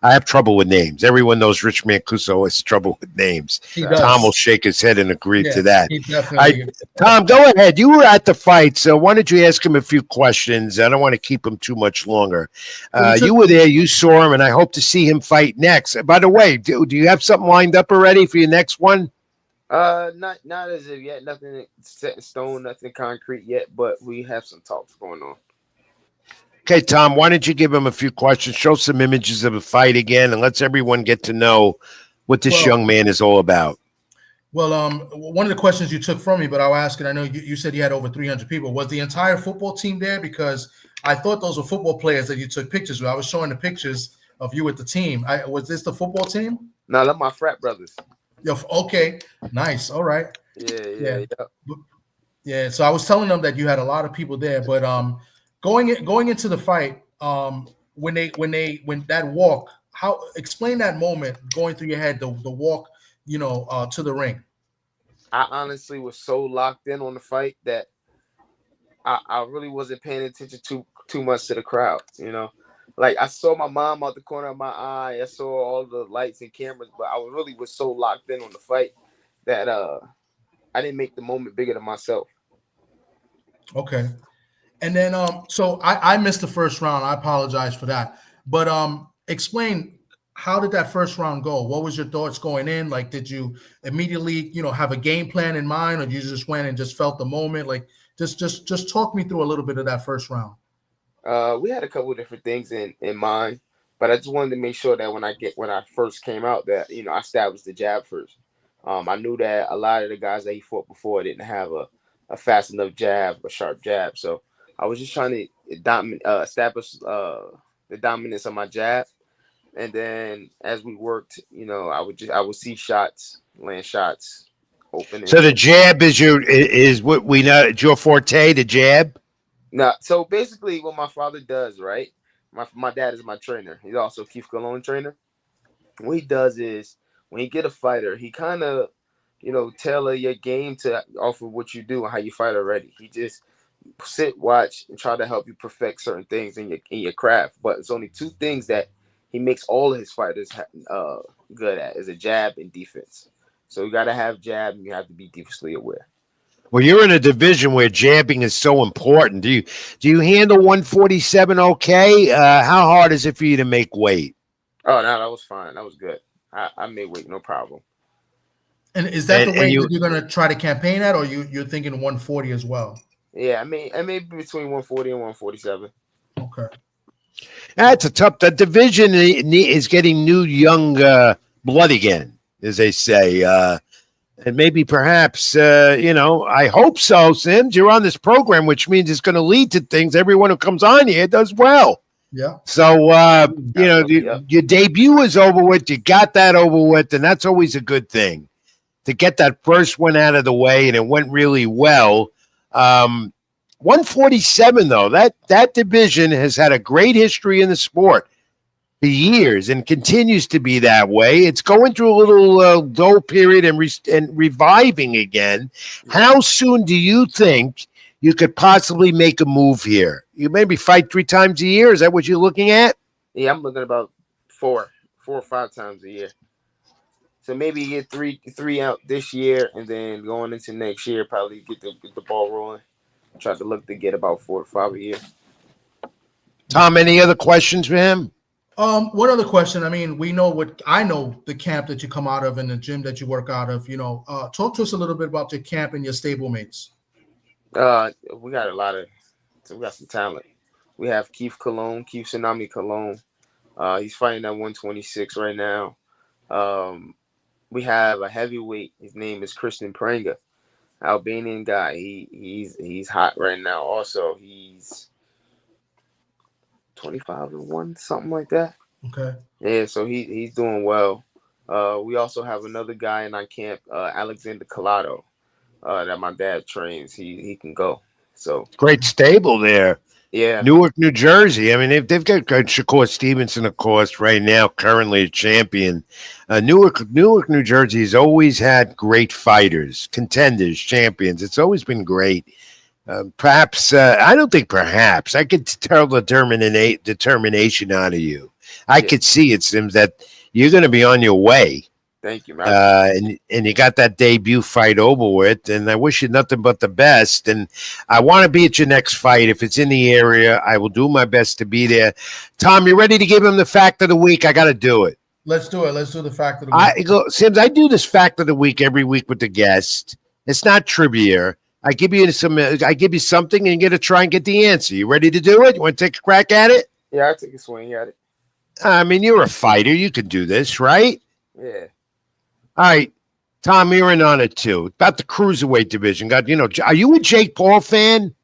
I have trouble with names. Everyone knows Rich Mancuso has trouble with names. Tom will shake his head and agree to that. Tom, go ahead. You were at the fight, so why don't you ask him a few questions? I don't want to keep him too much longer. You were there. You saw him, and I hope to see him fight next. By the way, do you have something lined up already for your next one? Not as of yet. Nothing set in stone. Nothing concrete yet. But we have some talks going on. Okay, Tom, why don't you give him a few questions, show some images of the fight again, and let's everyone get to know what this young man is all about. Well, one of the questions you took from me, but I'll ask it. I know you said you had over 300 people. Was the entire football team there? Because I thought those were football players that you took pictures with. I was showing the pictures of you with the team. Was this the football team? No, they're my frat brothers. Okay, nice. All right. Yeah. So I was telling them that you had a lot of people there, but going into the fight, when that walk, explain that moment going through your head, the walk, to the ring. I honestly was so locked in on the fight that I really wasn't paying attention too much to the crowd. Like I saw my mom out the corner of my eye, I saw all the lights and cameras, but I really was so locked in on the fight that I didn't make the moment bigger than myself. Okay. And then, so I missed the first round. I apologize for that. But explain, how did that first round go? What was your thoughts going in? Like, did you immediately, have a game plan in mind, or you just went and just felt the moment? Like, just talk me through a little bit of that first round. We had a couple of different things in mind, but I just wanted to make sure that when I first came out that, I established the jab first. I knew that a lot of the guys that he fought before didn't have a fast enough jab, a sharp jab. So I was just trying to establish the dominance of my jab, and then as we worked, I would see shots, land shots, open. So the jab is what we know. It's your forte, the jab. No, so basically, what my father does, right? My dad is my trainer. He's also Keith Cologne trainer. What he does is when he get a fighter, he kind of, tailor your game to off of what you do and how you fight already. He just sit, watch, and try to help you perfect certain things in your craft. But it's only two things that he makes all of his fighters good at: is a jab and defense. So you got to have jab, and you have to be defensively aware. Well, you're in a division where jabbing is so important. Do you handle 147 okay? How hard is it for you to make weight? Oh, no, that was fine. That was good. I made weight, no problem. And is that the way that you're going to try to campaign at, or you're thinking 140 as well? Yeah, I mean between 140 and 147. Okay. That's a tough. The division is getting new young blood again, as they say. And maybe perhaps, I hope so, Sims. You're on this program, which means it's going to lead to things. Everyone who comes on here does well. Yeah. So, your debut is over with. You got that over with, and that's always a good thing to get that first one out of the way, and it went really well. 147, though, that division has had a great history in the sport for years and continues to be that way. It's going through a little dull period and reviving again. How soon do you think you could possibly make a move here? You maybe fight 3 times a year. Is that what you're looking at? Yeah, I'm looking about 4 or 5 times a year. So maybe get three out this year, and then going into next year, probably get the ball rolling. Try to look to get about 4 to 5 a year. Tom, any other questions for him? One other question. I mean, I know the camp that you come out of and the gym that you work out of. Talk to us a little bit about your camp and your stablemates. We got some talent. We have Keith Tsunami Cologne. He's fighting at 126 right now. We have a heavyweight. His name is Christian Prenga, Albanian guy. He's hot right now. Also, he's 25-1, something like that. Okay. Yeah, so he's doing well. We also have another guy in our camp, Alexander Collado, that my dad trains. He can go. So great stable there. Yeah. Newark, New Jersey. I mean, they've got Shakur Stevenson, of course, right now, currently a champion. Newark, New Jersey has always had great fighters, contenders, champions. It's always been great. I could tell the determination out of you. I could see it, Sims, that you're going to be on your way. Thank you, man. And you got that debut fight over with, and I wish you nothing but the best. And I want to be at your next fight. If it's in the area, I will do my best to be there. Tom, you ready to give him the fact of the week? I got to do it. Let's do it. Let's do the fact of the week. Sims, I do this fact of the week every week with the guest. It's not trivia. I give you something, and you got to try and get the answer. You ready to do it? You want to take a crack at it? Yeah, I'll take a swing at it. I mean, you're a fighter. You can do this, right? Yeah. All right, Tom, you're in on it too. About the cruiserweight division. Are you a Jake Paul fan?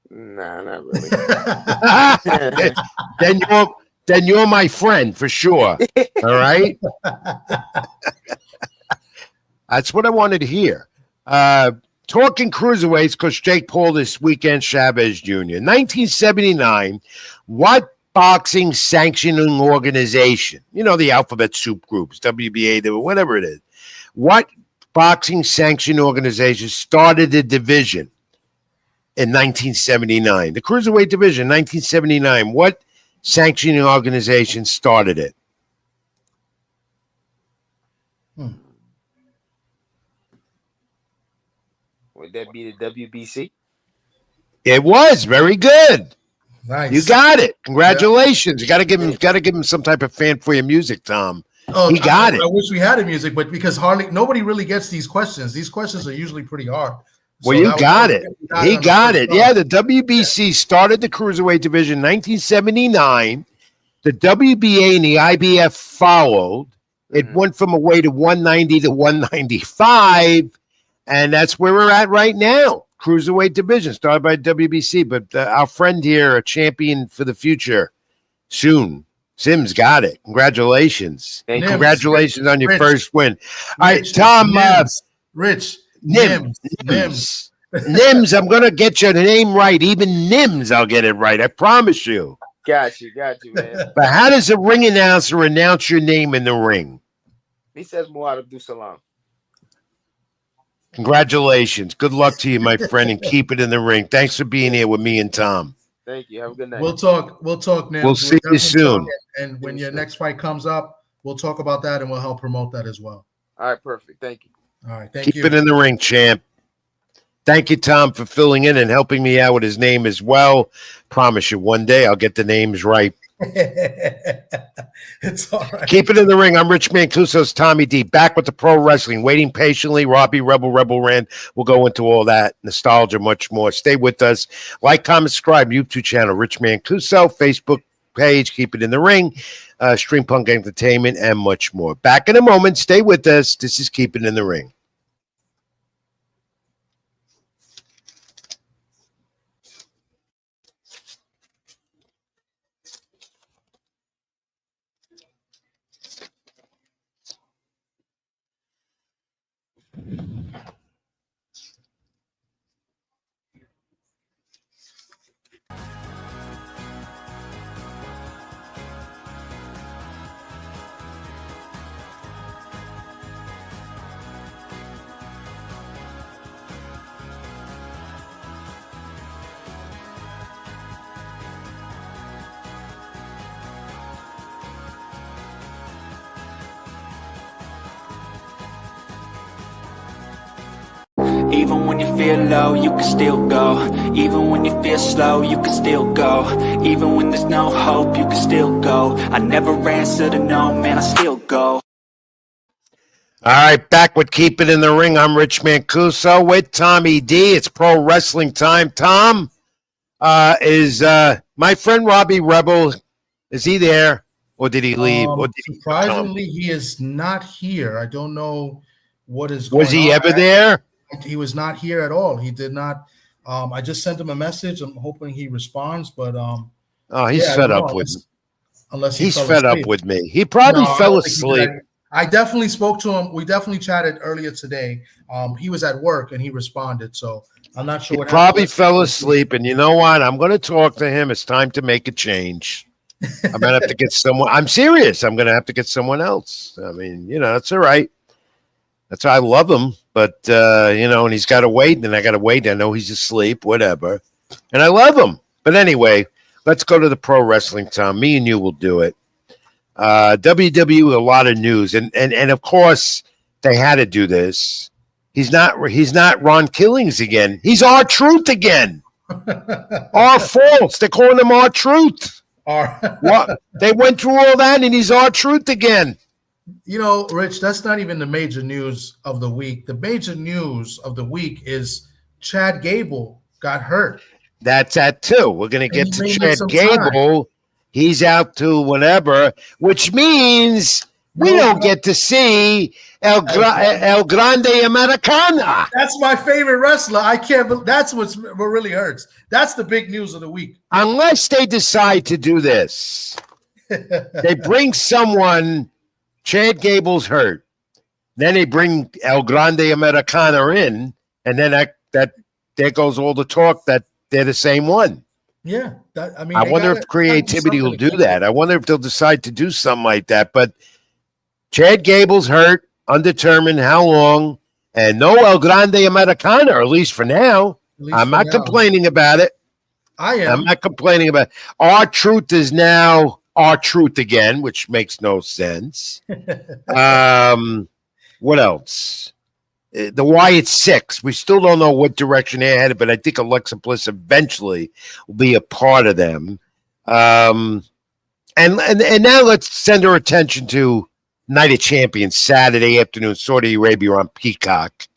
Nah, not really. then you're my friend for sure. All right. That's what I wanted to hear. Talking cruiserweights, because Jake Paul this weekend, Chavez Jr. 1979, what boxing sanctioning organization, the alphabet soup groups, WBA, whatever it is, what boxing sanction organization started the division in 1979? The cruiserweight division, 1979. What sanctioning organization started it? Would that be the WBC? It was very good. Nice. You got it. Congratulations. Yeah. You got to give him some type of fanfare music, Tom. Oh, he got it. I wish we had a music, but because nobody really gets these questions. These questions are usually pretty hard. Well, you got it. He got it. Yeah, the WBC started the cruiserweight division in 1979. The WBA and the IBF followed. It went from a weight of 190 to 195, and that's where we're at right now. Cruiserweight division started by WBC, but our friend here, a champion for the future, soon. Sims got it. Congratulations. Congratulations on your first win. All right, Tom. Nims. Nims, I'm going to get your name right. Even Nims, I'll get it right. I promise you. Got you, man. But how does a ring announcer announce your name in the ring? He says Muadh Abdus-Salaam. Congratulations. Good luck to you, my friend, and keep it in the ring. Thanks for being here with me and Tom. Thank you. Have a good night. We'll talk, Nims. We'll see you soon. And when your next fight comes up, we'll talk about that and we'll help promote that as well. All right, perfect. Thank you. All right, thank you. Keep it in the ring, champ. Thank you, Tom, for filling in and helping me out with his name as well. Promise you, one day I'll get the names right. It's all right. Keep it in the ring. I'm Rich Mancuso's Tommy D. Back with the pro wrestling. Waiting patiently. Robbie Rebel Rand. We'll go into all that. Nostalgia, much more. Stay with us. Like, comment, subscribe. YouTube channel, Rich Mancuso. Facebook page, Keep It in the Ring. Stream Punk Entertainment, and much more. Back in a moment. Stay with us. This is Keep It in the Ring. Even when you feel low, you can still go. Even when you feel slow, you can still go. Even when there's no hope, you can still go. I never answer to no, man, I still go. All right, back with Keep It in the Ring. I'm Rich Mancuso with Tommy D. It's pro wrestling time. Tom, is my friend Robbie Rebel, is he there? Or did he leave? Or did surprisingly, he is not here. I don't know what is going on. Was he ever there? He was not here at all. He did not. I just sent him a message. I'm hoping he responds, but he's fed up with me. Unless he's fed up with me. He probably fell asleep. I definitely spoke to him. We definitely chatted earlier today. He was at work and he responded, so I'm not sure he what probably happened. Fell asleep. And you know what? I'm going to talk to him. It's time to make a change. I'm going to have to get someone. I'm serious. I'm going to have to get someone else. I mean, that's all right. That's why I love him. But, and he's got to wait, and I got to wait. I know he's asleep, whatever. And I love him. But anyway, let's go to the pro wrestling, Tom. Me and you will do it. WWE, a lot of news. And of course, they had to do this. He's not Ron Killings again. He's R-Truth again. R-False. They're calling him R-Truth. What? They went through all that, and he's R-Truth again. Rich, that's not even the major news of the week. The major news of the week is Chad Gable got hurt. That's that too. We're going to get to Chad Gable. Time. He's out to whatever, which means we don't get to see El Grande Americana. That's my favorite wrestler. I can't. That's what really hurts. That's the big news of the week. Unless they decide to do this, they bring someone. Chad Gable's hurt. Then they bring El Grande Americana in, and then that there goes all the talk that they're the same one. Yeah, I wonder if creativity will do that. I wonder if they'll decide to do something like that. But Chad Gable's hurt, undetermined how long, and no El Grande Americana, or at least for now. I'm not complaining about it. I am. I'm not complaining about it. R-Truth is now R-Truth again, which makes no sense. What else? The Wyatt Six. We still don't know what direction they're headed, but I think Alexa Bliss eventually will be a part of them. And now let's send our attention to Night of Champions, Saturday afternoon, Saudi Arabia on Peacock.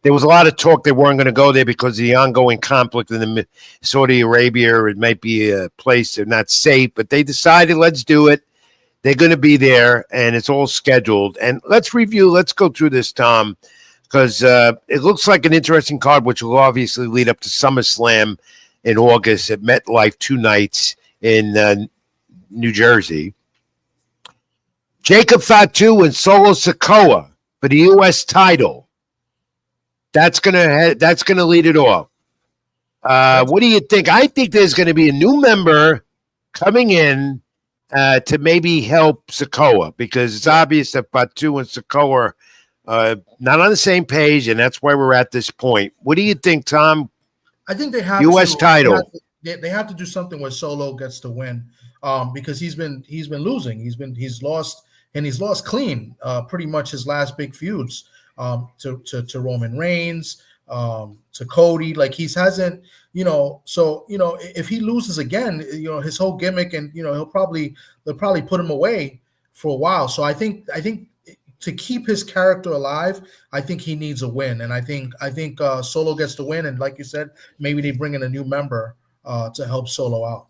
There was a lot of talk they weren't going to go there because of the ongoing conflict in Saudi Arabia. It might be a place they're not safe, but they decided, let's do it. They're going to be there, and it's all scheduled. And let's go through this, Tom, because it looks like an interesting card, which will obviously lead up to SummerSlam in August at MetLife 2 nights in New Jersey. Jacob Fatu and Solo Sikoa for the U.S. title. That's gonna lead it off. What do you think? I think there's going to be a new member coming in to maybe help Sikoa, because it's obvious that Fatu and Sikoa are not on the same page, and that's why we're at this point. What do you think, Tom? I think they have U.S. title. They have to do something where Solo gets the win, because he's been losing. He's lost clean pretty much his last big feuds. To Roman Reigns, to Cody. Like he hasn't, so if he loses again, his whole gimmick, and they'll probably put him away for a while. So I think to keep his character alive, I think he needs a win, and I think Solo gets the win, and like you said, maybe they bring in a new member to help Solo out.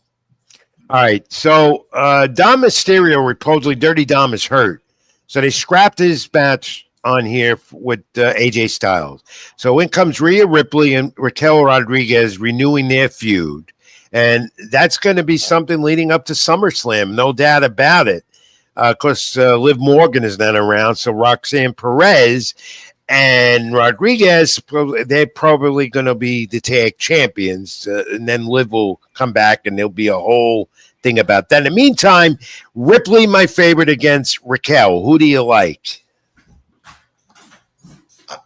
All right, so Dom Mysterio, reportedly Dirty Dom, is hurt, so they scrapped his match on here with AJ Styles. So in comes Rhea Ripley and Raquel Rodriguez renewing their feud, and that's going to be something leading up to SummerSlam, no doubt about it. Of course, Liv Morgan is not around, so Roxanne Perez and Rodriguez, they're probably going to be the tag champions, and then Liv will come back, and there'll be a whole thing about that. In the meantime, Ripley, my favorite, against Raquel. Who do you like?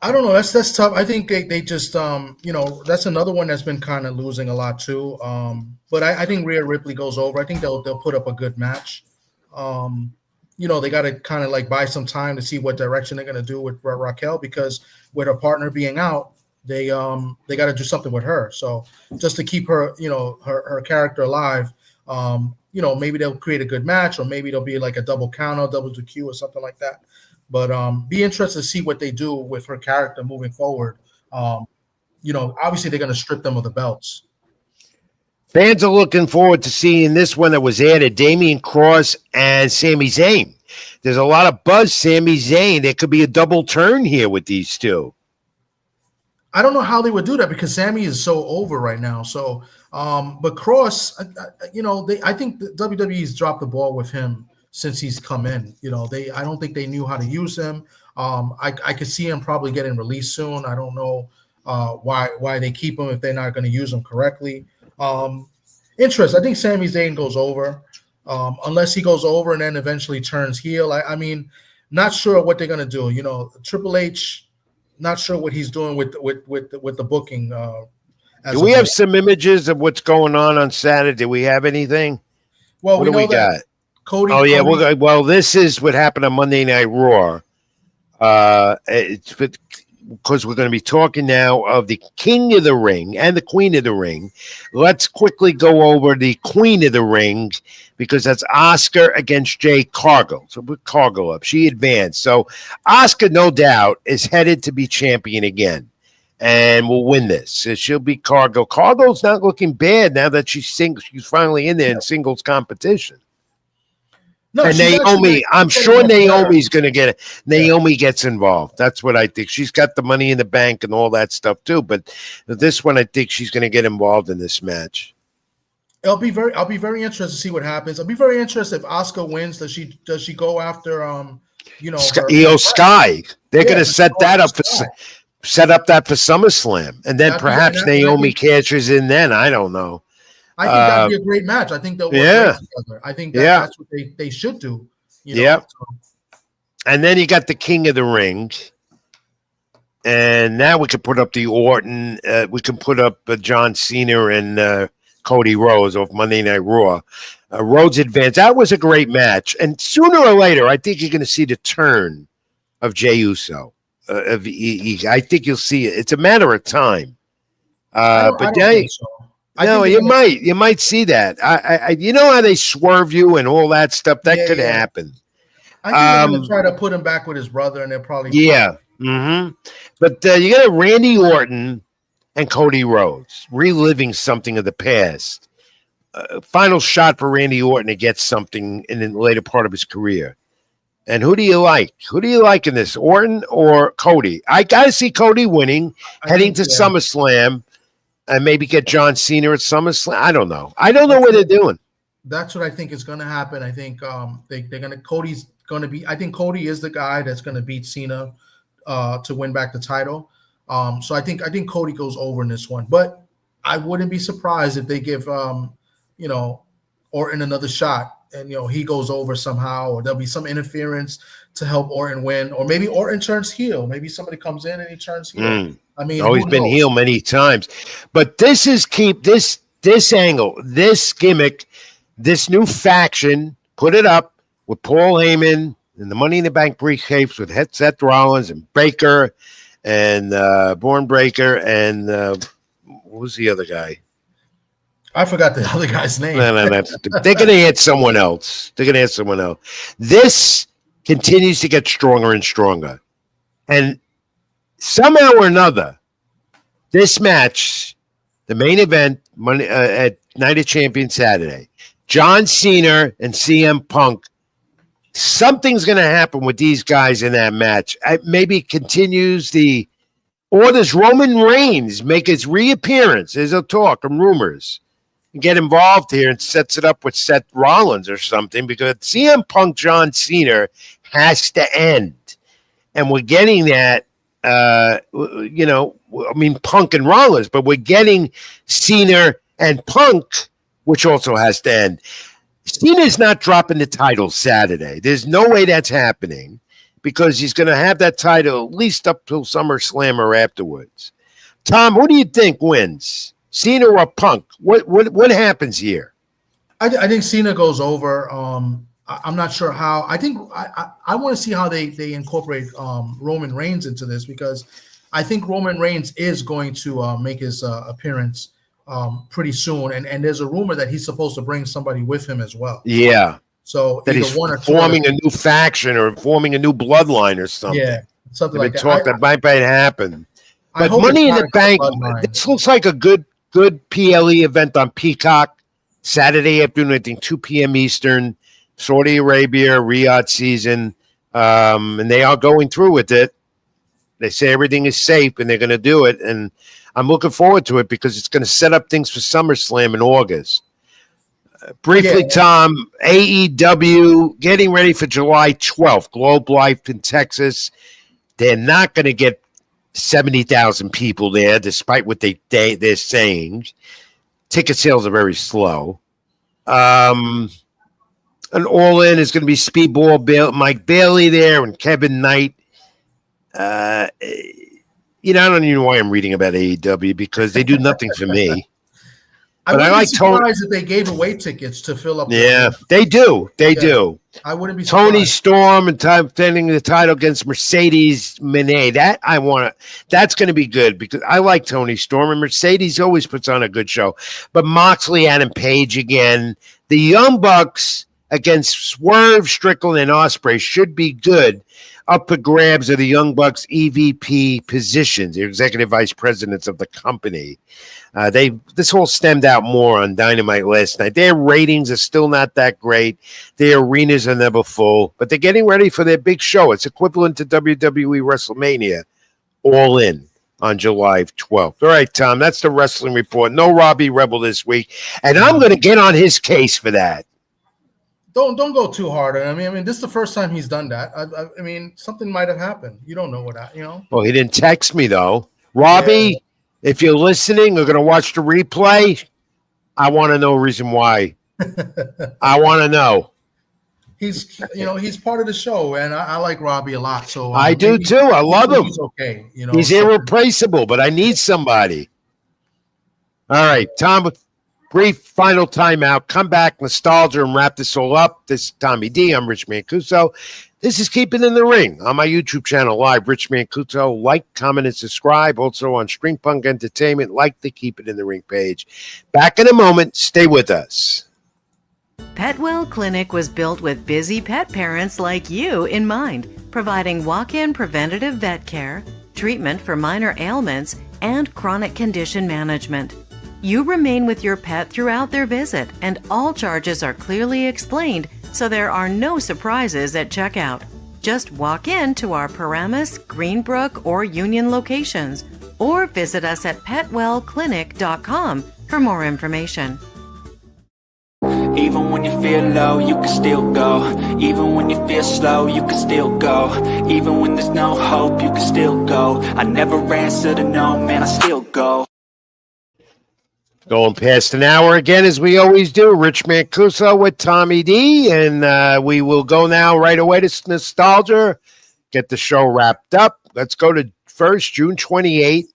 I don't know. That's tough. I think they just that's another one that's been kind of losing a lot too. But I think Rhea Ripley goes over. I think they'll put up a good match. They got to kind of like buy some time to see what direction they're going to do with Raquel, because with her partner being out, they got to do something with her. So just to keep her, her character alive, maybe they'll create a good match, or maybe there'll be like a double counter, double DQ, or something like that. But be interested to see what they do with her character moving forward. Obviously they're going to strip them of the belts. Fans are looking forward to seeing this one that was added, Damian Cross and Sami Zayn. There's a lot of buzz, Sami Zayn. There could be a double turn here with these two. I don't know how they would do that, because Sami is so over right now. So, but Cross, I think the WWE's dropped the ball with him since he's come in. I don't think they knew how to use him. I could see him probably getting released soon. I don't know why they keep him if they're not going to use him correctly. Interest. I think Sami Zayn goes over, unless he goes over and then eventually turns heel. I mean, not sure what they're gonna do. Triple H, not sure what he's doing with the booking. Do we have some images of what's going on Saturday? Do we have anything? Well, what do we got? Cody. Oh yeah, well, this is what happened on Monday Night Raw. It's because we're going to be talking now of the King of the Ring and the Queen of the Ring. Let's quickly go over the Queen of the Ring, because that's Oscar against Jade Cargill. So put Cargill up. She advanced. So Oscar, no doubt, is headed to be champion again and will win this. So she'll be Cargill. Cargill's not looking bad now that she's finally in there in singles competition. No, and Naomi, I'm sure Naomi's going to get it. Naomi gets involved. That's what I think. She's got the money in the bank and all that stuff too. But this one, I think she's going to get involved in this match. I'll be very interested to see what happens. I'll be very interested if Asuka wins. Does she go after Sky? They're going to set that up that for SummerSlam, and then perhaps Naomi cashes in. Then I don't know. I think that'd be a great match. I think they'll work together. I think that's what they should do. And then you got the King of the Ring. And now we can put up the Orton. We can put up John Cena and Cody Rhodes off Monday Night Raw. Rhodes advanced. That was a great match. And sooner or later, I think you're going to see the turn of Jey Uso. I think you'll see it. It's a matter of time. I don't think so. You might see that. I you know how they swerve you and all that stuff. That could happen. I think they're going to try to put him back with his brother, and they'll probably But you got Randy Orton and Cody Rhodes reliving something of the past. Final shot for Randy Orton to get something in the later part of his career. And who do you like? Who do you like in this, Orton or Cody? I got to see Cody winning, heading to SummerSlam. And maybe get John Cena at SummerSlam. I don't know. I don't know what they're doing. That's what I think is going to happen. I think they're going to. Cody's going to be. I think Cody is the guy that's going to beat Cena to win back the title. So I think Cody goes over in this one. But I wouldn't be surprised if they give Orton another shot, and he goes over somehow, or there'll be some interference to help Orton win, or maybe Orton turns heel. Maybe somebody comes in and he turns heel. I mean, he's been heel many times, but this is this angle, this gimmick, this new faction. Put it up with Paul Heyman and the Money in the Bank briefcase with Seth Rollins and Baker and Born Breaker, and what was the other guy? I forgot the other guy's name. No. They're going to add someone else. This continues to get stronger and stronger. And somehow or another, this match, the main event at Night of Champions Saturday, John Cena and CM Punk, something's going to happen with these guys in that match. Maybe continues or does Roman Reigns make his reappearance? There's a talk and rumors. Get involved here and sets it up with Seth Rollins or something, because CM Punk John Cena has to end. And we're getting that, Punk and Rollins, but we're getting Cena and Punk, which also has to end. Cena's not dropping the title Saturday. There's no way that's happening, because he's going to have that title at least up till SummerSlam or afterwards. Tom, who do you think wins? Cena or Punk? What happens here? I think Cena goes over. I'm not sure how. I think I want to see how they incorporate Roman Reigns into this, because I think Roman Reigns is going to make his appearance pretty soon, and there's a rumor that he's supposed to bring somebody with him as well. Yeah. So that he's forming a new faction or forming a new bloodline or something. Yeah, something like that. That might happen. But Money in the Bank, this looks like a good PLE event on Peacock, Saturday afternoon, I think 2 p.m. Eastern, Saudi Arabia, Riyadh season, and they are going through with it. They say everything is safe, and they're going to do it, and I'm looking forward to it because it's going to set up things for SummerSlam in August. Briefly, Tom, AEW getting ready for July 12th, Globe Life in Texas. They're not going to get 70,000 people there, despite what they're saying. Ticket sales are very slow. And All In is going to be Speedball Mike Bailey there and Kevin Knight. I don't even know why I'm reading about AEW, because they do nothing for me. But I like Tony. That they gave away tickets to fill up. Yeah, they do. They do. I wouldn't be surprised. Tony Storm and defending the title against Mercedes Moné. That's going to be good, because I like Tony Storm, and Mercedes always puts on a good show. But Moxley, Adam Page again. The Young Bucks against Swerve, Strickland, and Ospreay should be good. Up for grabs are the Young Bucks EVP positions, the executive vice presidents of the company. This all stemmed out more on Dynamite last night. Their ratings are still not that great. Their arenas are never full, but they're getting ready for their big show. It's equivalent to WWE WrestleMania, All In on July 12th. All right, Tom, that's the wrestling report. No Robbie Rebel this week, and I'm going to get on his case for that. Don't go too hard. I mean, this is the first time he's done that. I mean, something might have happened. You don't know what Well, he didn't text me though, Robbie. Yeah. If you're listening or going to watch the replay, I want to know reason why. I want to know. He's part of the show, and I like Robbie a lot. So I do too. I love him. He's okay. He's irreplaceable, but I need somebody. All right, Tom. Brief final timeout. Come back, nostalgia, and wrap this all up. This is Tommy D. I'm Rich Mancuso. This is Keeping in the Ring on my YouTube channel live. Rich Mancuso. Like, comment, and subscribe. Also on String Punk Entertainment. Like the Keep It in the Ring page. Back in a moment. Stay with us. Petwell Clinic was built with busy pet parents like you in mind, providing walk-in preventative vet care, treatment for minor ailments, and chronic condition management. You remain with your pet throughout their visit, and all charges are clearly explained, so there are no surprises at checkout. Just walk in to our Paramus, Greenbrook, or Union locations, or visit us at petwellclinic.com for more information. Even when you feel low, you can still go. Even when you feel slow, you can still go. Even when there's no hope, you can still go. I never answer to no, man, I still go. Going past an hour again, as we always do. Rich Mancuso with Tommy D. And we will go now right away to nostalgia, get the show wrapped up. Let's go to first, June 28,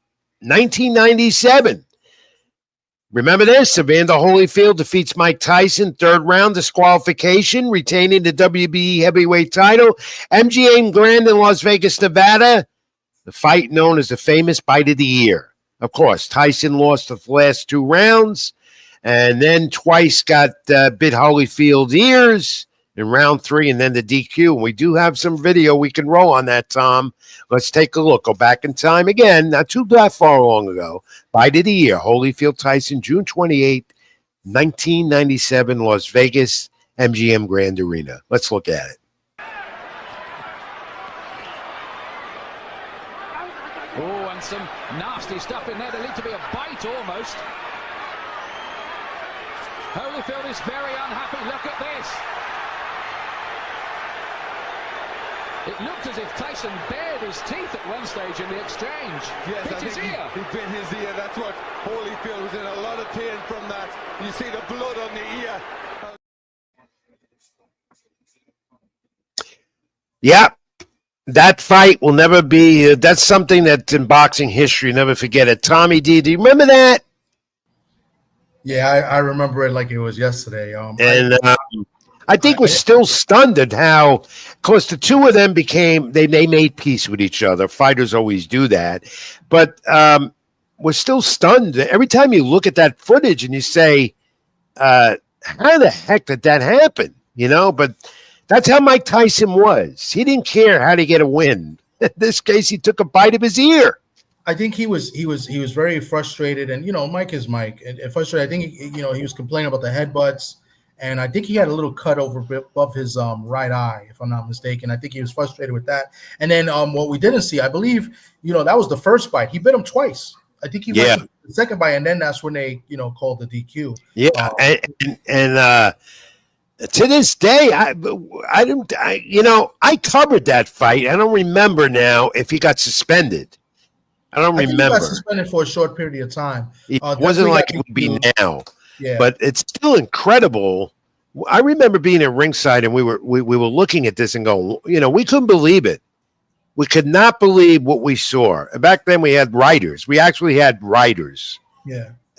1997. Remember this? Evander Holyfield defeats Mike Tyson, third round disqualification, retaining the WBE heavyweight title. MGM Grand in Las Vegas, Nevada. the fight known as the famous Bite of the Year. Of course, Tyson lost the last 2 rounds, and then twice got bit Holyfield's ears in round 3, and then the DQ. And we do have some video we can roll on that, Tom. Let's take a look. Go back in time again, not too that far long ago. Bite of the Year, Holyfield Tyson, June 28, 1997, Las Vegas, MGM Grand Arena. Let's look at it. Oh, and some nasty stuff in there. There lead to be a bite almost. Holyfield is very unhappy. Look at this. It looked as if Tyson bared his teeth at one stage in the exchange. Yes, Hit I his think ear. he bit his ear. That's what Holyfield was in a lot of pain from that. You see the blood on the ear. Yeah, that fight will never be. That's something that's in boxing history. Never forget it. Tommy D, do you remember that? Yeah, I remember it like it was yesterday. I think was still stunned at how, of course, the two of them they made peace with each other. Fighters always do that, but we're still stunned every time you look at that footage and you say, "How the heck did that happen?" You know, but that's how Mike Tyson was. He didn't care how to get a win. In this case, he took a bite of his ear. I think he was very frustrated, and Mike is Mike, and frustrated. I think he was complaining about the headbutts. And I think he had a little cut over above his right eye, if I'm not mistaken. I think he was frustrated with that. And then what we didn't see, I believe, that was the first bite. He bit him twice. I think he went to the second bite, and then that's when they, called the DQ. Yeah, and to this day, I covered that fight. I don't remember now if he got suspended. I don't remember. He got suspended for a short period of time. It wasn't like it would be now. Yeah. But it's still incredible. I remember being at ringside and we were looking at this and going, we couldn't believe it. We could not believe what we saw. And back then we had writers. We actually had writers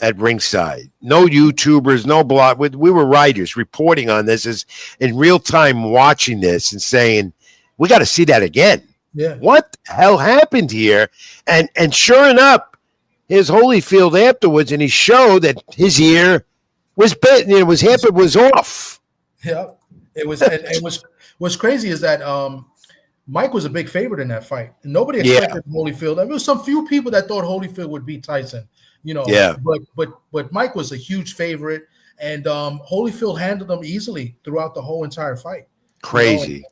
at ringside. No YouTubers, no blog. We were writers reporting on this as in real time, watching this and saying, we got to see that again. Yeah. What the hell happened here? And sure enough, here's Holyfield afterwards, and he showed that his ear was bit, and it was off. Yeah, it was. And what's crazy is that Mike was a big favorite in that fight. Nobody expected Holyfield. There was some few people that thought Holyfield would beat Tyson. Yeah. But Mike was a huge favorite, and Holyfield handled him easily throughout the whole entire fight. Crazy.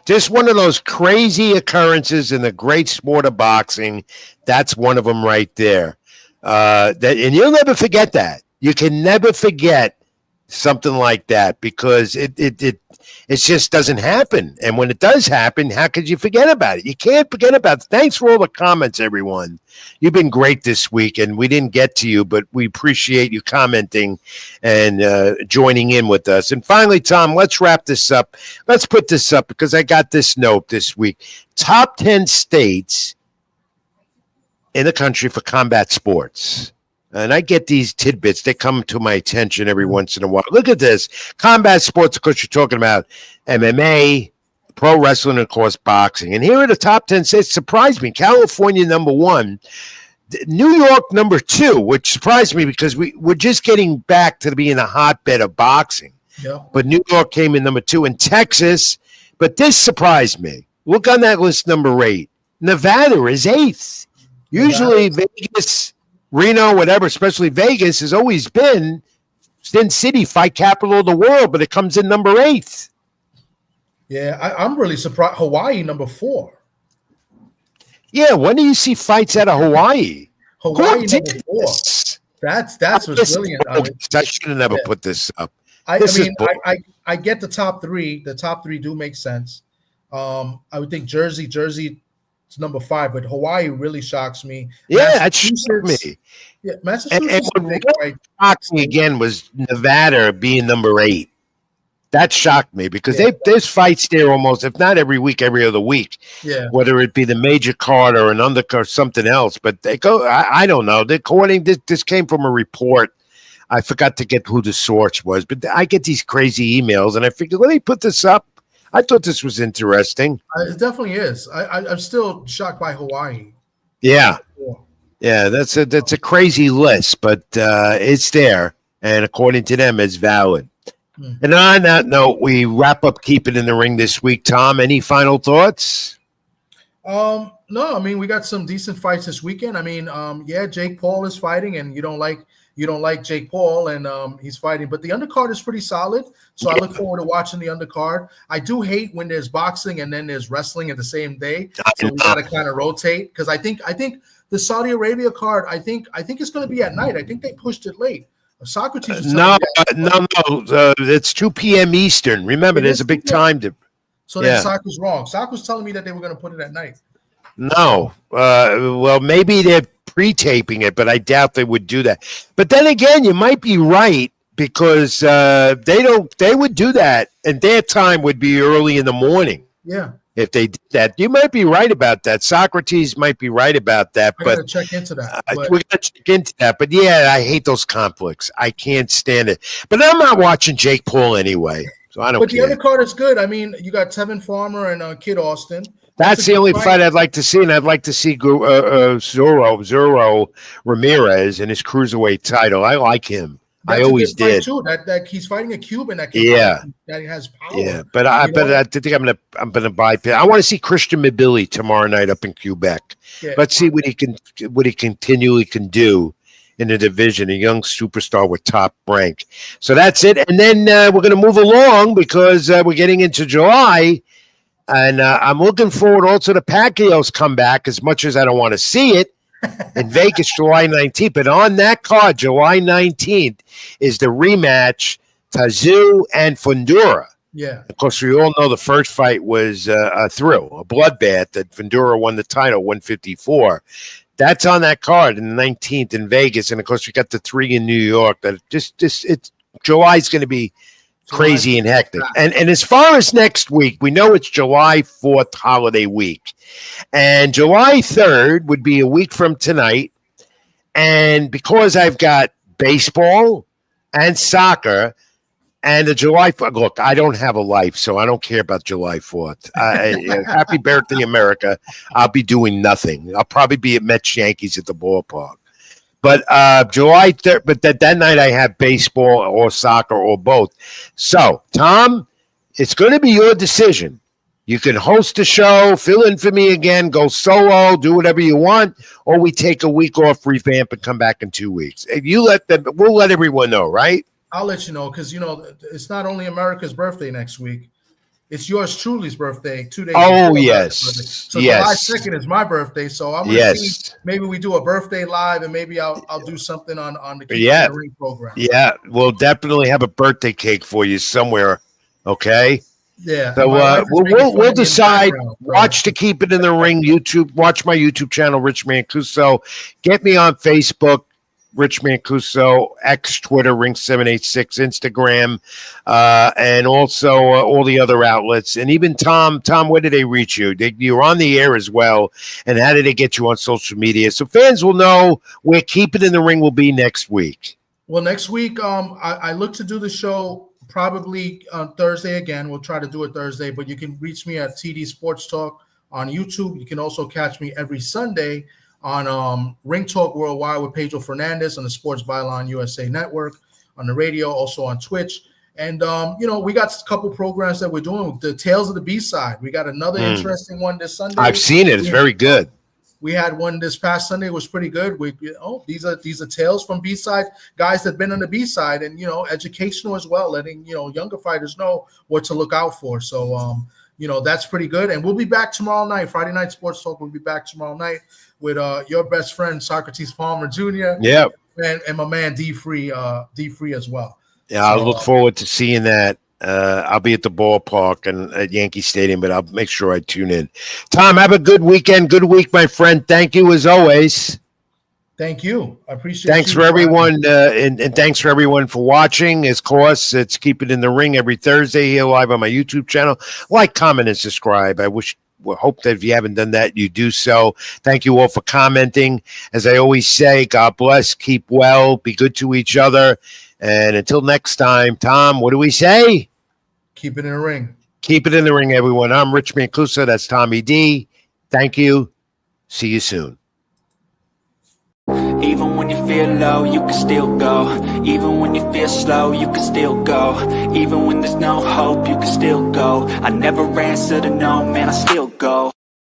Just one of those crazy occurrences in the great sport of boxing. That's one of them right there. And you'll never forget that. You can never forget something like that because it just doesn't happen. And when it does happen, how could you forget about it? You can't forget about it. Thanks for all the comments, everyone. You've been great this week, and we didn't get to you, but we appreciate you commenting and joining in with us. And finally, Tom, let's wrap this up. Let's put this up because I got this note this week. Top 10 states in the country for combat sports. And I get these tidbits. They come to my attention every once in a while. Look at this. Combat sports, of course, you're talking about MMA, pro wrestling, and, of course, boxing. And here are the top 10 states. Surprised me. California, number 1. New York, number 2, which surprised me because we're just getting back to being a hotbed of boxing. Yeah. But New York came in number 2. And Texas, but this surprised me. Look on that list, number 8. Nevada is 8th. Usually Vegas, Reno, whatever, especially Vegas, has always been Sin City, fight capital of the world, but it comes in number 8. Yeah, I'm really surprised. Hawaii, number 4. Yeah, when do you see fights out of Hawaii? Hawaii, number 4. That's what's brilliant. I should have never put this up. I get the top 3. The top 3 do make sense. I would think Jersey is number 5, but Hawaii really shocks me. Yeah, that shocks me. Yeah, Massachusetts. And what shocked me again was Nevada being number 8. That shocked me because there's fights there almost, if not every week, every other week. Yeah. Whether it be the major card or an undercard or something else. But they go, I don't know. According, this came from a report. I forgot to get who the source was, but I get these crazy emails and I figured, let me put this up. I thought this was interesting. It definitely is. I'm still shocked by Hawaii. Yeah. Yeah, that's a crazy list, but it's there, and according to them, it's valid. And on that note, we wrap up Keep It in the Ring this week. Tom, any final thoughts? No, I mean, we got some decent fights this weekend. I mean, yeah, Jake Paul is fighting, and you don't like Jake Paul, and he's fighting, but the undercard is pretty solid. So I look forward to watching the undercard. I do hate when there's boxing and then there's wrestling at the same day. So we got to kind of rotate, because I think the Saudi Arabia card, I think it's going to be at night. I think they pushed it late. Socrates was no, it's 2 p.m. Eastern. Remember, there's a big time difference. So then Socrates wrong. Socrates telling me that they were going to put it at night. No. Well, maybe they're pre-taping it, but I doubt they would do that. But then again, you might be right, because they would do that, and their time would be early in the morning. Yeah. If they did that, you might be right about that. Socrates might be right about that. I gotta check into that. We got to check into that. But yeah, I hate those conflicts. I can't stand it. But I'm not watching Jake Paul anyway, so I don't care. But the other card is good. I mean, you got Tevin Farmer and Kid Austin. That's the only fight I'd like to see, and I'd like to see Zuro Ramirez in his cruiserweight title. I like him. I always did. Too. That he's fighting a Cuban that has power. Yeah, but I think I'm gonna bypass. I want to see Christian Mabili tomorrow night up in Quebec. Yeah. Let's see what he continually can do in the division. A young superstar with top rank. So that's it. And then we're gonna move along, because we're getting into July, and I'm looking forward also to Pacquiao's comeback, as much as I don't want to see it. In Vegas, July 19th. But on that card, July 19th, is the rematch, Tszyu and Fundora. Yeah. Of course, we all know the first fight was a thrill, a bloodbath, that Fundora won the title, 154. That's on that card in the 19th in Vegas. And, of course, we got the 3 in New York. That July's going to be crazy and hectic. And as far as next week, we know it's July 4th holiday week. And July 3rd would be a week from tonight. And because I've got baseball and soccer and the July 4th, look, I don't have a life, so I don't care about July 4th. Happy birthday, America. I'll be doing nothing. I'll probably be at Mets Yankees at the ballpark. But July 3rd, but that night I have baseball or soccer or both. So, Tom, it's going to be your decision. You can host a show, fill in for me again, go solo, do whatever you want, or we take a week off, revamp, and come back in 2 weeks. If you we'll let everyone know, right? I'll let you know, because it's not only America's birthday next week. It's yours truly's birthday 2 days. Oh, yes. So July 2nd is my birthday. So I'm going to see, maybe we do a birthday live, and maybe I'll do something on the Keep It in the Ring program. Yeah, we'll definitely have a birthday cake for you somewhere. Okay. Yeah. So we'll decide. Watch to Keep It in the Ring YouTube. Watch my YouTube channel, Rich Mancuso. Get me on Facebook, Rich Mancuso, X, Twitter, Ring786, Instagram, and also all the other outlets. And even Tom, where did they reach you? You're on the air as well. And how did they get you on social media? So fans will know where Keep It in the Ring will be next week. Well, next week, I look to do the show probably on Thursday again. We'll try to do it Thursday, but you can reach me at TD Sports Talk on YouTube. You can also catch me every Sunday on Ring Talk Worldwide with Pedro Fernandez on the Sports Byline USA Network, on the radio, also on Twitch. And, we got a couple programs that we're doing. The Tales of the B-Side. We got another interesting one this Sunday. I've seen it. It's very good. We had one this past Sunday. It was pretty good. These are tales from B-Side, guys that have been on the B-Side, and, educational as well, letting, younger fighters know what to look out for. So, that's pretty good. And we'll be back tomorrow night. Friday Night Sports Talk. We'll be back tomorrow night with your best friend, Socrates Palmer Jr. Yeah. And my man, D Free as well. Yeah, I'll look forward to seeing that. I'll be at the ballpark and at Yankee Stadium, but I'll make sure I tune in. Tom, have a good weekend. Good week, my friend. Thank you as always. Thank you. I appreciate it. Thanks for everyone, and thanks for everyone for watching. Of course, it's Keep It in the Ring every Thursday here live on my YouTube channel. Like, comment, and subscribe. I hope that if you haven't done that, you do so. Thank you all for commenting. As I always say, God bless, keep well, be good to each other. And until next time, Tom, what do we say? Keep it in the ring. Keep it in the ring, everyone. I'm Rich Mancuso. That's Tommy D. Thank you. See you soon. Even when you feel low, you can still go. Even when you feel slow, you can still go. Even when there's no hope, you can still go. I never answer to no, man, I still go.